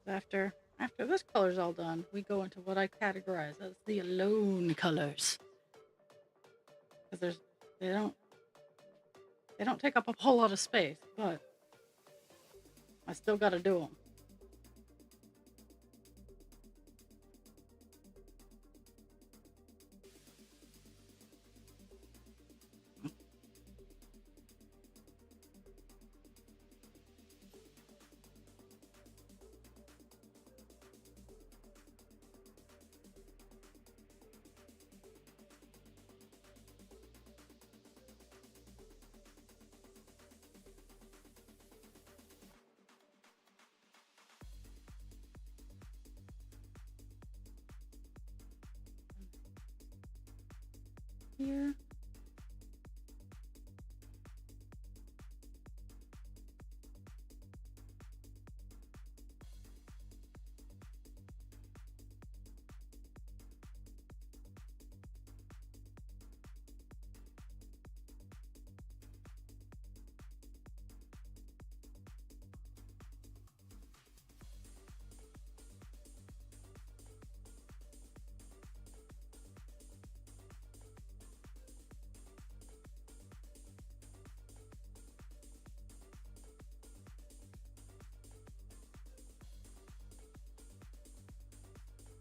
After this color's all done, we go into what I categorize as the alone colors. Because they don't they don't take up a whole lot of space, but I still got to do them. here.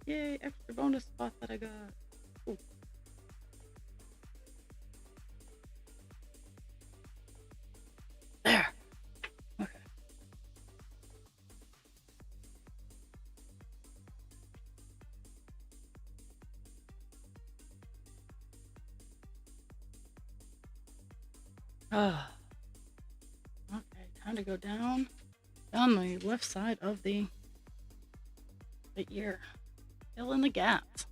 Yay, extra bonus spot that I got. Ooh. There. Okay. Okay, time to go down the left side of the ear. Fill in the gaps.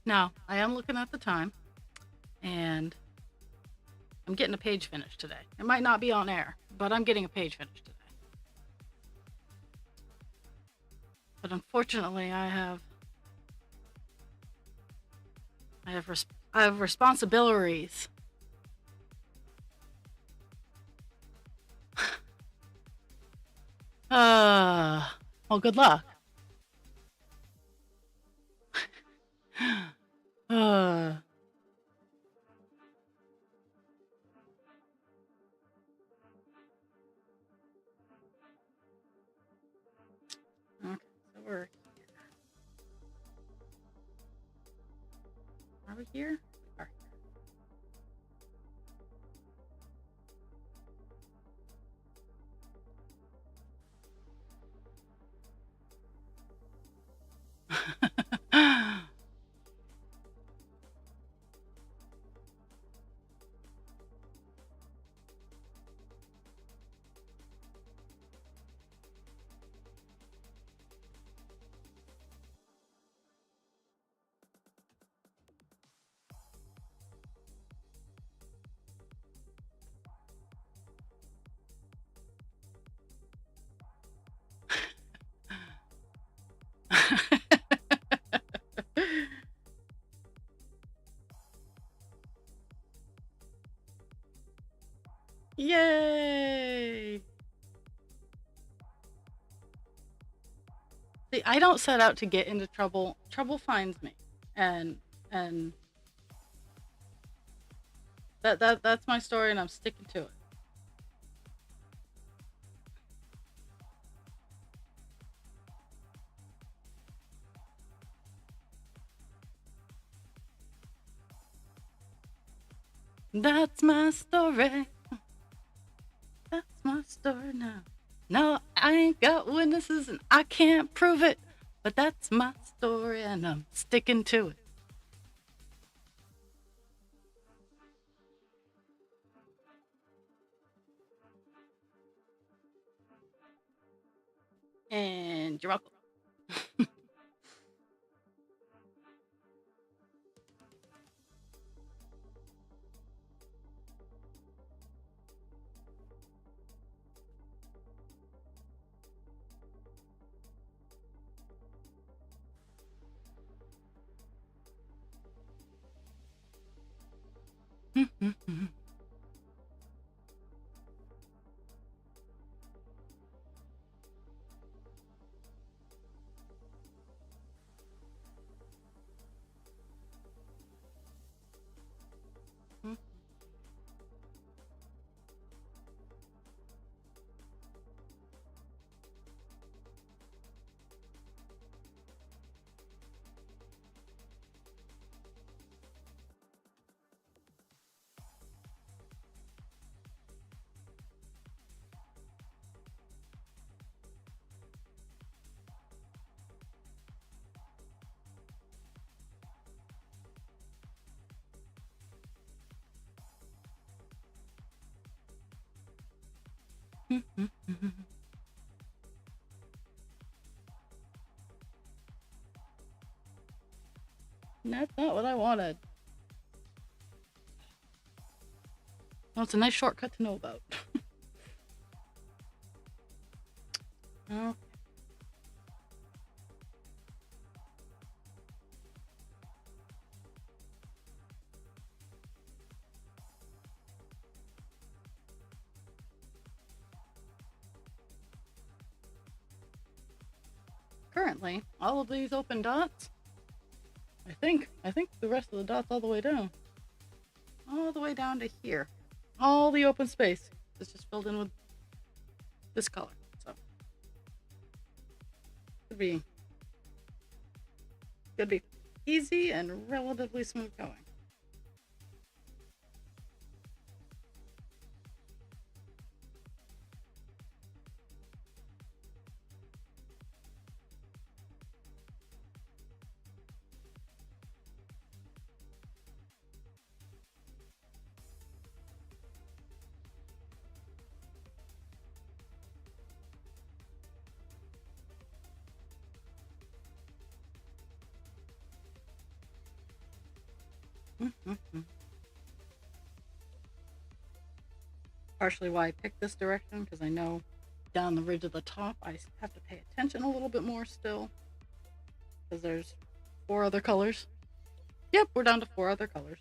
Now, I am looking at the time, and I'm getting a page finished today. It might not be on air, but I'm getting a page finished today. But unfortunately, I have responsibilities. Well, good luck. Okay, so we're here. Are we here? We are here. Yay! See, I don't set out to get into trouble. Trouble finds me, and that's my story, and I'm sticking to it. That's my story. That's my story now. No, I ain't got witnesses and I can't prove it, but that's my story and I'm sticking to it. And you're welcome. That's not what I wanted. Well, it's a nice shortcut to know about. Oh. Currently, all of these open dots, I think the rest of the dots all the way down. All the way down to here. All the open space is just filled in with this color. So could be easy and relatively smooth going. Partially why I picked this direction, because I know down the ridge of the top I have to pay attention a little bit more still, because there's 4 other colors. Yep, we're down to 4 other colors.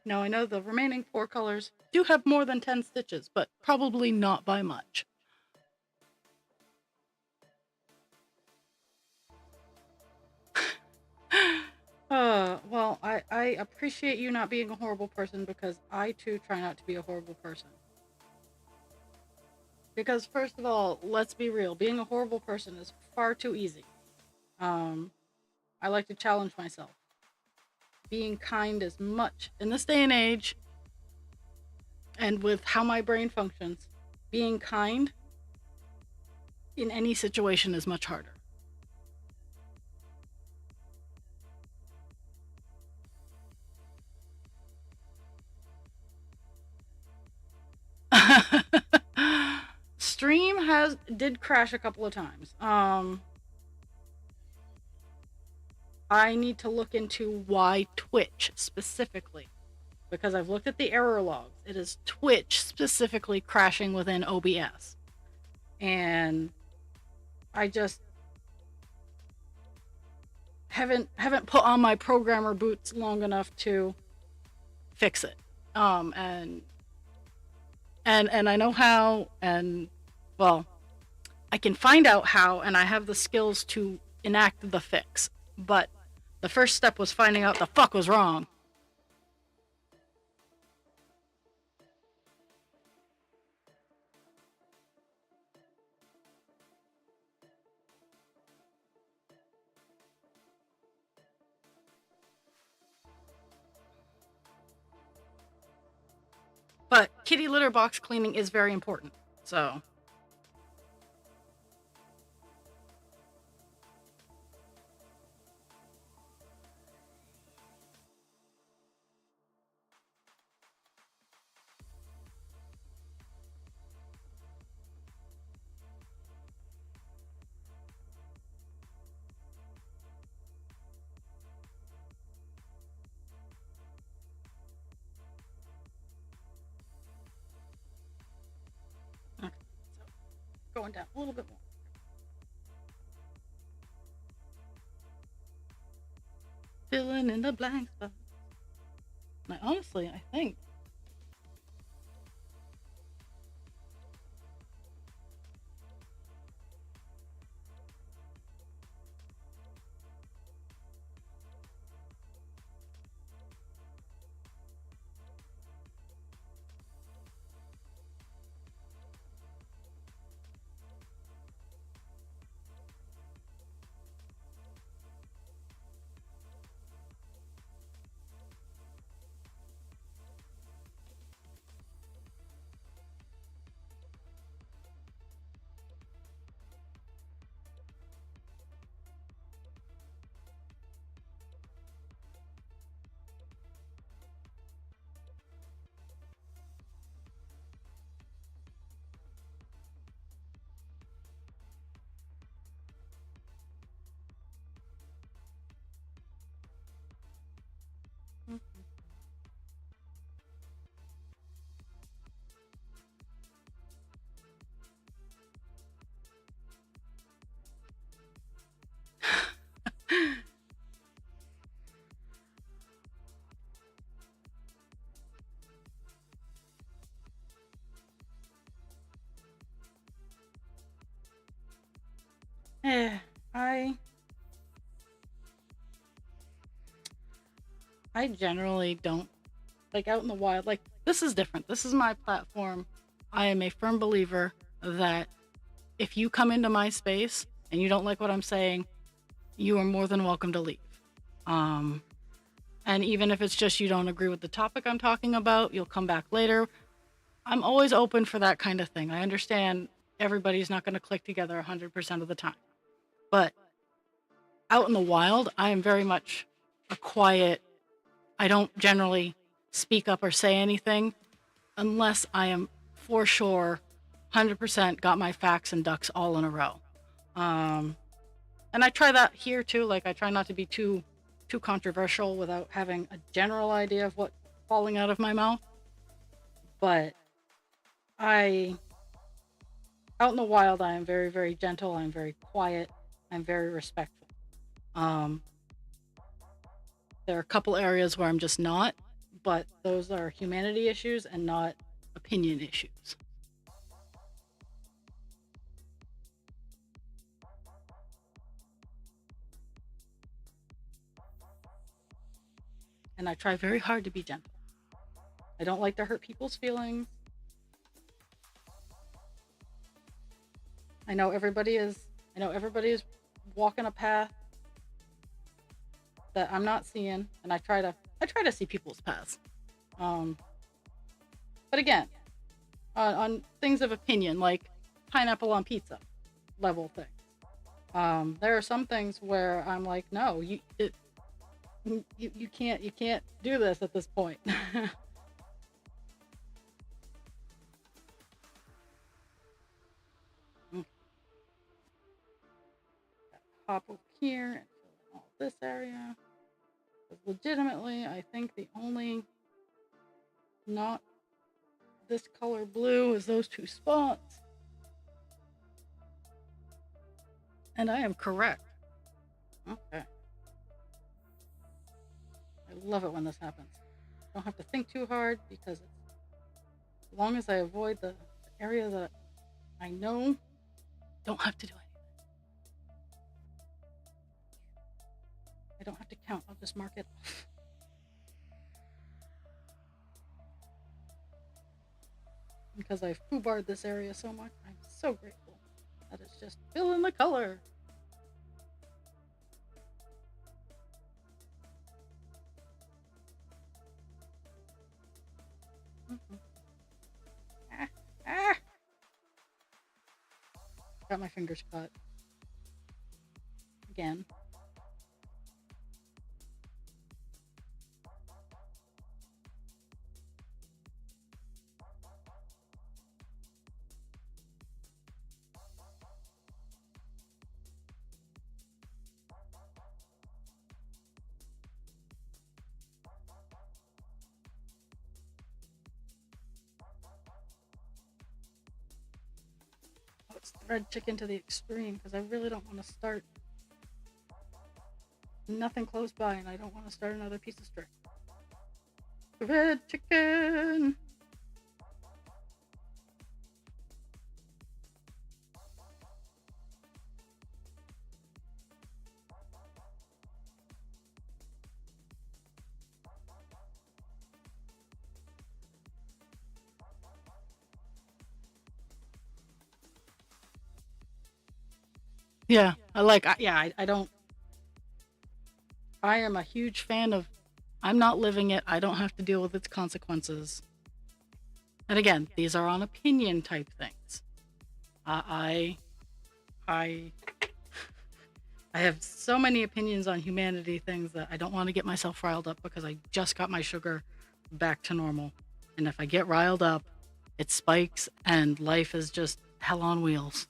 Now I know the remaining 4 colors do have more than 10 stitches, but probably not by much. Well, I appreciate you not being a horrible person, because I too try not to be a horrible person. Because first of all, let's be real, being a horrible person is far too easy. I like to challenge myself. Being kind is much, in this day and age, and with how my brain functions, being kind in any situation is much harder. Stream did crash a couple of times. I need to look into why Twitch specifically, because I've looked at the error logs. It is Twitch specifically crashing within OBS, and I just haven't put on my programmer boots long enough to fix it. And I know how, and well, I can find out how, and I have the skills to enact the fix. But the first step was finding out the fuck was wrong. But kitty litter box cleaning is very important, so. Okay, so going down a little bit more. Filling in the blank spots. And honestly, I think Eh, I generally don't like out in the wild. Like, this is different. This is my platform. I am a firm believer that if you come into my space and you don't like what I'm saying, you are more than welcome to leave. Um, and even if it's just you don't agree with the topic I'm talking about, you'll come back later. I'm always open for that kind of thing. I understand everybody's not going to click together 100% of the time. But out in the wild, I am very much a quiet, I don't generally speak up or say anything unless I am for sure 100% got my facts and ducks all in a row. And I try that here too. Like, I try not to be too controversial without having a general idea of what's falling out of my mouth. But out in the wild, I am very, very gentle. I'm very quiet. I'm very respectful. There are a couple areas where I'm just not, but those are humanity issues and not opinion issues. And I try very hard to be gentle. I don't like to hurt people's feelings. I know everybody is walking a path that I'm not seeing, and I try to see people's paths. But again, on things of opinion, like pineapple on pizza level things. There are some things where I'm like, no, you can't do this at this point. Hop over here and fill in all this area. Because legitimately, I think the only not this color blue is those two spots. And I am correct. Okay. I love it when this happens. Don't have to think too hard because as long as I avoid the area that I know, don't have to do anything. I don't have to count. I'll just mark it off. Because I've foobarred this area so much, I'm so grateful that it's just fill in the color. Ah. Got my fingers cut. Again. Let's thread chicken to the extreme because I really don't want to start nothing close by and I don't want to start another piece of string. Thread chicken! Yeah, I don't. I am a huge fan of. I'm not living it. I don't have to deal with its consequences. And again, these are on opinion type things. I, I, I have so many opinions on humanity things that I don't want to get myself riled up because I just got my sugar back to normal. And if I get riled up, it spikes and life is just hell on wheels.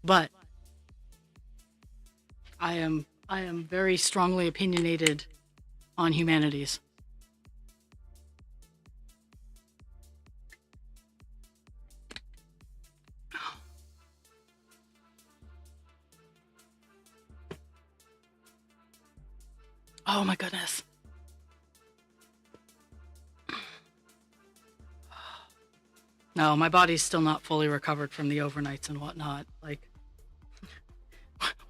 But I am very strongly opinionated on humanities. Oh my goodness. No, my body's still not fully recovered from the overnights and whatnot. Like,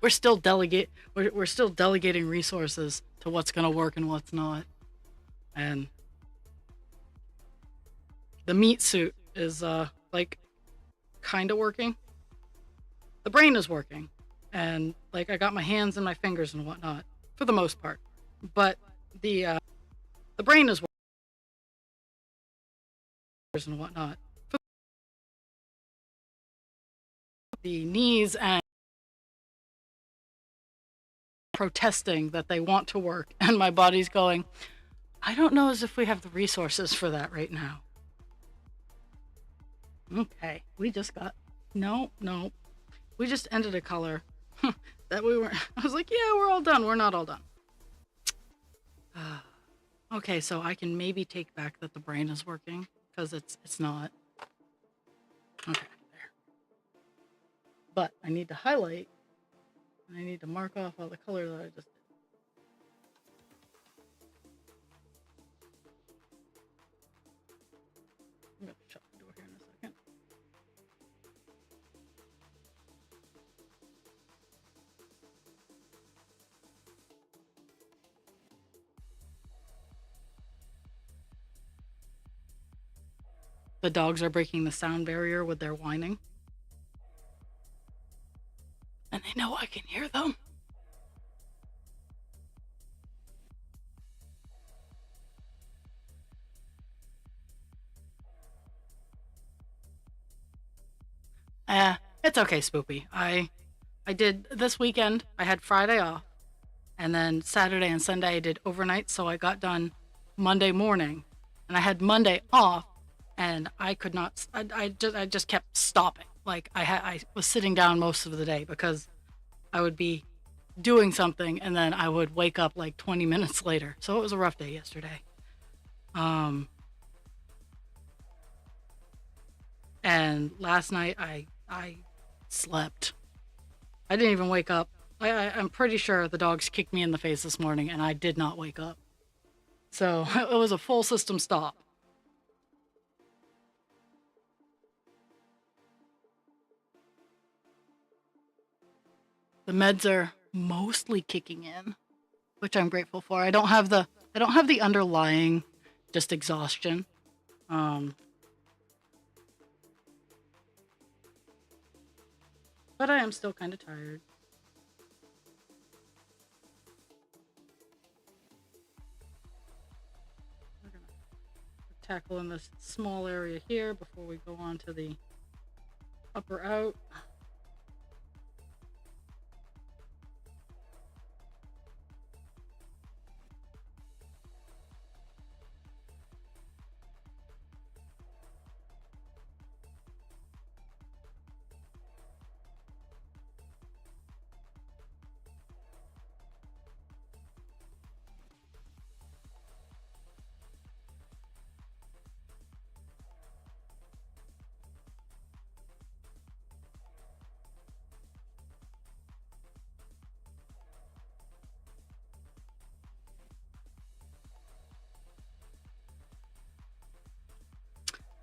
we're still delegating resources to what's going to work and what's not. And the meat suit is like kind of working. The brain is working, and like I got my hands and my fingers and whatnot for the most part, but the brain is working and whatnot. For the knees and protesting that they want to work, and my body's going, I don't know as if we have the resources for that right now. Okay, we just got no. We just ended a color that we were. I was like, yeah, we're all done. We're not all done. Okay, so I can maybe take back that the brain is working because it's not. Okay, there. But I need to highlight and I need to mark off all the color that I just did. I'm gonna shut the door here in a second. The dogs are breaking the sound barrier with their whining. And they know I can hear them. It's okay, Spoopy. I did this weekend. I had Friday off, and then Saturday and Sunday I did overnight, so I got done Monday morning, and I had Monday off, and I could not. I just kept stopping. Like I was sitting down most of the day because I would be doing something, and then I would wake up like 20 minutes later. So it was a rough day yesterday. And last night I slept. I didn't even wake up. I'm pretty sure the dogs kicked me in the face this morning and I did not wake up. So it was a full system stop. The meds are mostly kicking in, which I'm grateful for. I don't have the underlying just exhaustion. But I am still kind of tired. We're gonna tackle in this small area here before we go on to the upper out.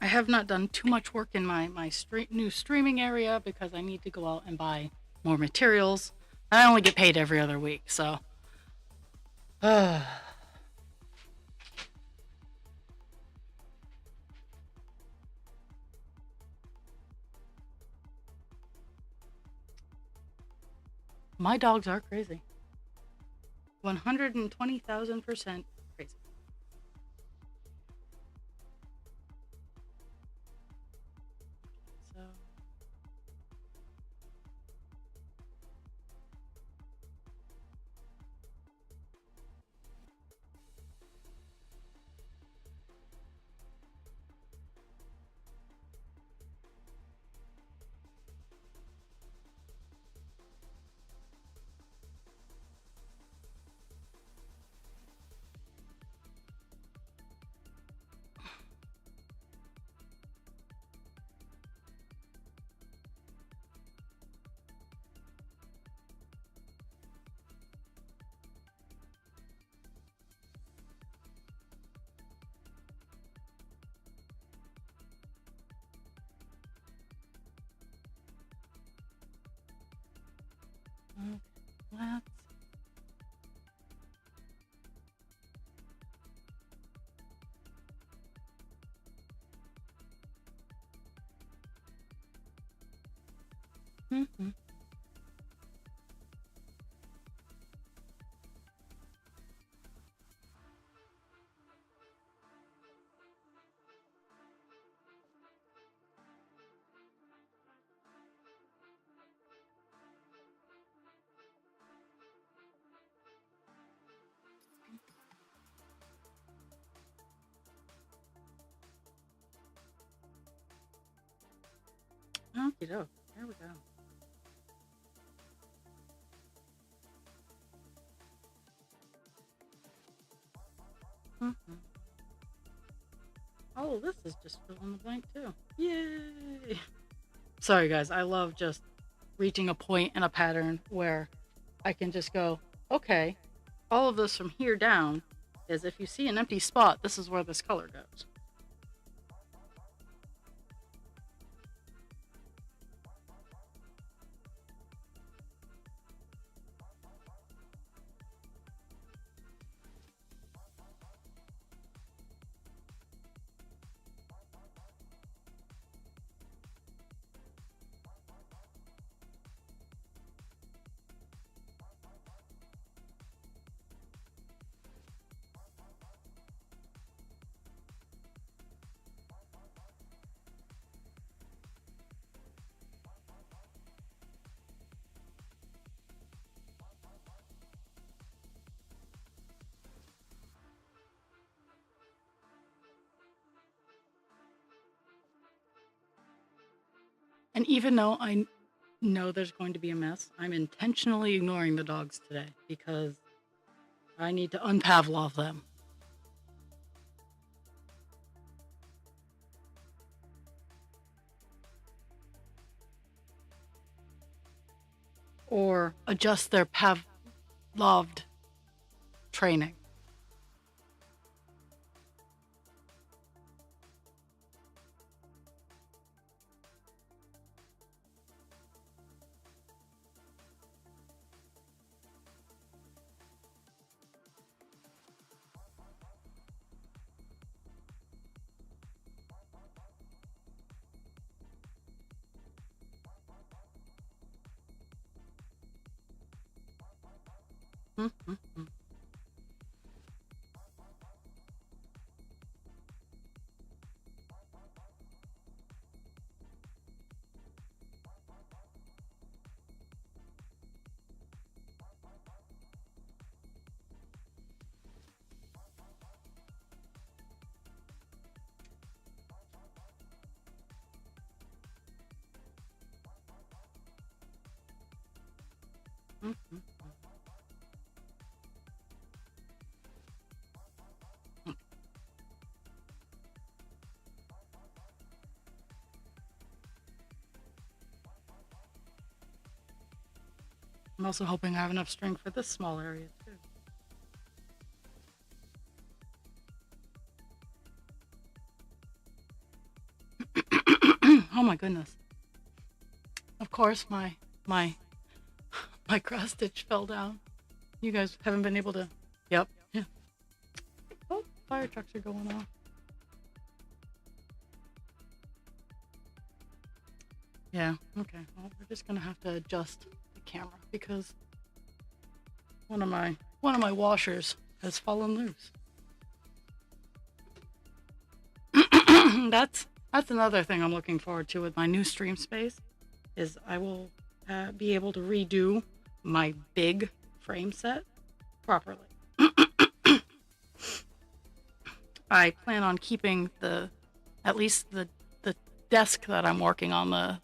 I have not done too much work in my new streaming area because I need to go out and buy more materials. I only get paid every other week, so. My dogs are crazy. 120,000% crazy. So. Mm-hmm. Okie doke. There we go. Mm-hmm. Oh, this is just fill in the blank too. Yay! Sorry, guys. I love just reaching a point in a pattern where I can just go, okay, all of this from here down is if you see an empty spot, this is where this color goes. And even though I know there's going to be a mess, I'm intentionally ignoring the dogs today because I need to unpavlov them. Or adjust their Pavloved training. Mm-hmm. Mm-hmm. I'm also hoping I have enough string for this small area too. Oh my goodness. Of course my my cross stitch fell down. You guys haven't been able to. Yep. Yeah. Oh, fire trucks are going off. Yeah, okay. Well, we're just gonna have to adjust the camera because one of my washers has fallen loose. That's another thing I'm looking forward to with my new stream space is I will be able to redo my big frame set properly. I plan on keeping at least the desk that I'm working on, the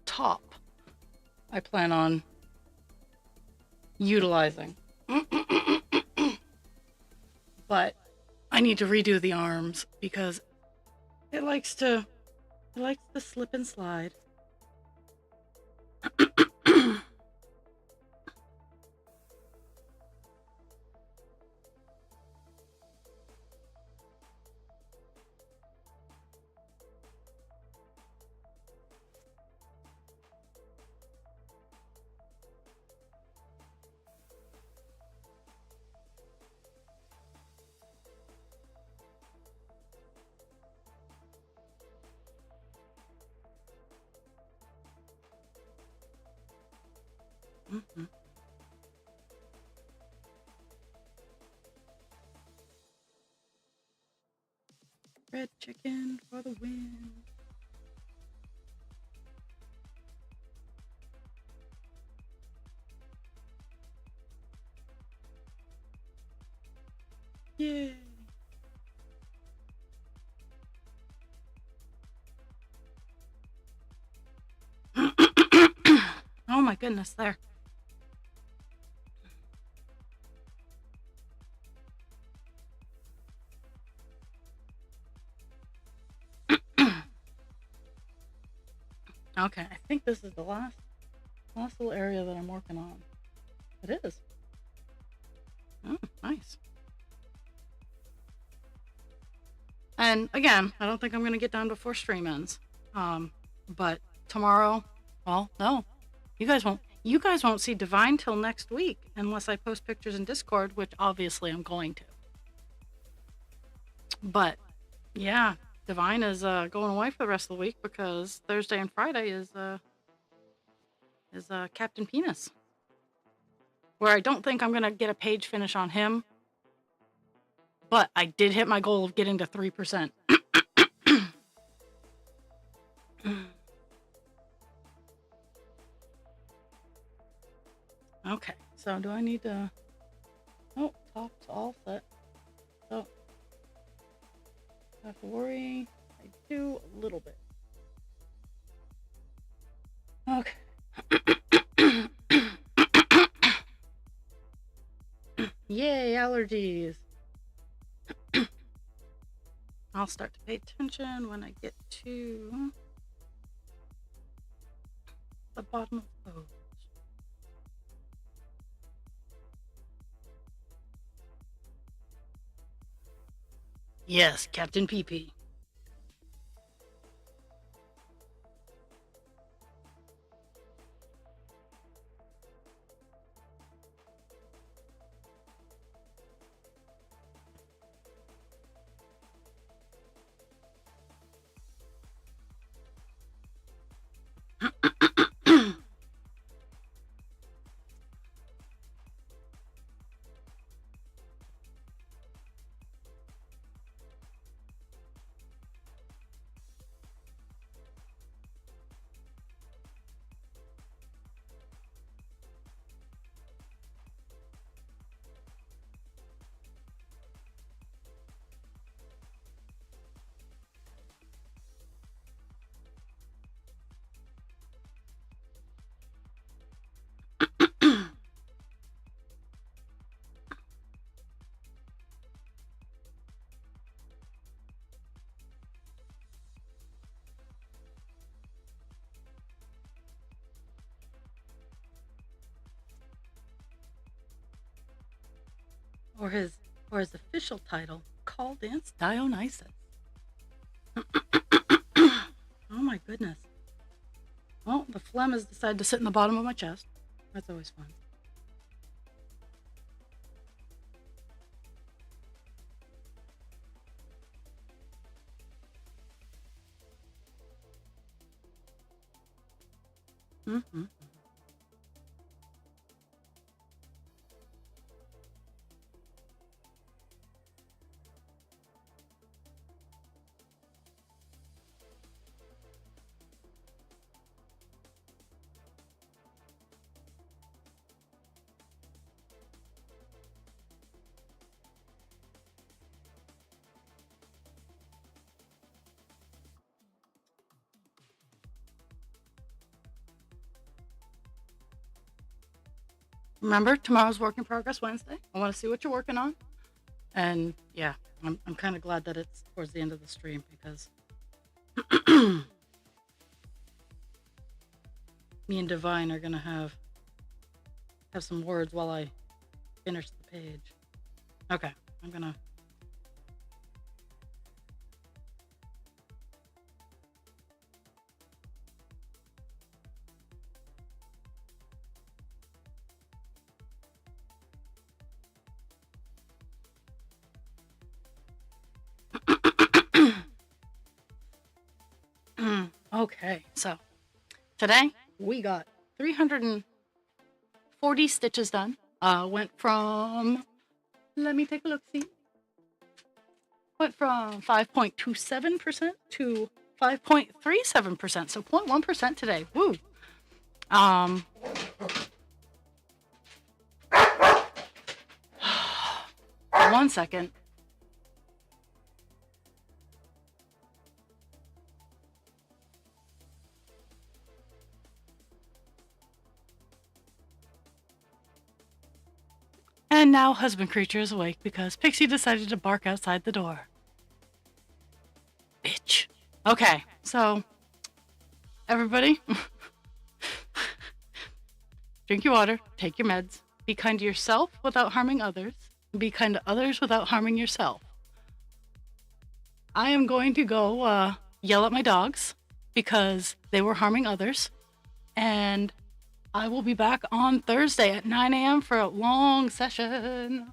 top. I plan on utilizing. But I need to redo the arms because it likes to slip and slide. Mm-hmm. Red chicken for the win. Yay. Oh my goodness, there. Okay, I think this is the last little area that I'm working on. It is. Oh, nice. And again, I don't think I'm gonna get done before stream ends. But tomorrow, well, no, you guys won't. You guys won't see Divine till next week unless I post pictures in Discord, which obviously I'm going to. But yeah, Divine is going away for the rest of the week because Thursday and Friday is Captain Penis, where I don't think I'm gonna get a page finish on him. But I did hit my goal of getting to 3%. Okay, so do I need to... Oh, top's all set. So, I have to worry. I do a little bit. Okay. Yay, allergies. I'll start to pay attention when I get to the bottom of those. Yes, Captain PP. or his official title, Call Dance Dionysus. Oh my goodness. Well, the phlegm has decided to sit in the bottom of my chest. That's always fun. Mm-hmm. Remember, tomorrow's Work in Progress Wednesday. I want to see what you're working on. And yeah, I'm kind of glad that it's towards the end of the stream because me and Divine are gonna have some words while I finish the page. Okay, I'm gonna. Okay, so today we got 300 and 40 stitches done. Went from, let me take a look, see. Went from 5.27% to 5.37%, so 0.1% today. Woo. 1 second. And now husband creature is awake because Pixie decided to bark outside the door. Bitch. Okay, so everybody, drink your water, take your meds, be kind to yourself without harming others, be kind to others without harming yourself. I am going to go yell at my dogs because they were harming others, and I will be back on Thursday at 9 a.m. for a long session.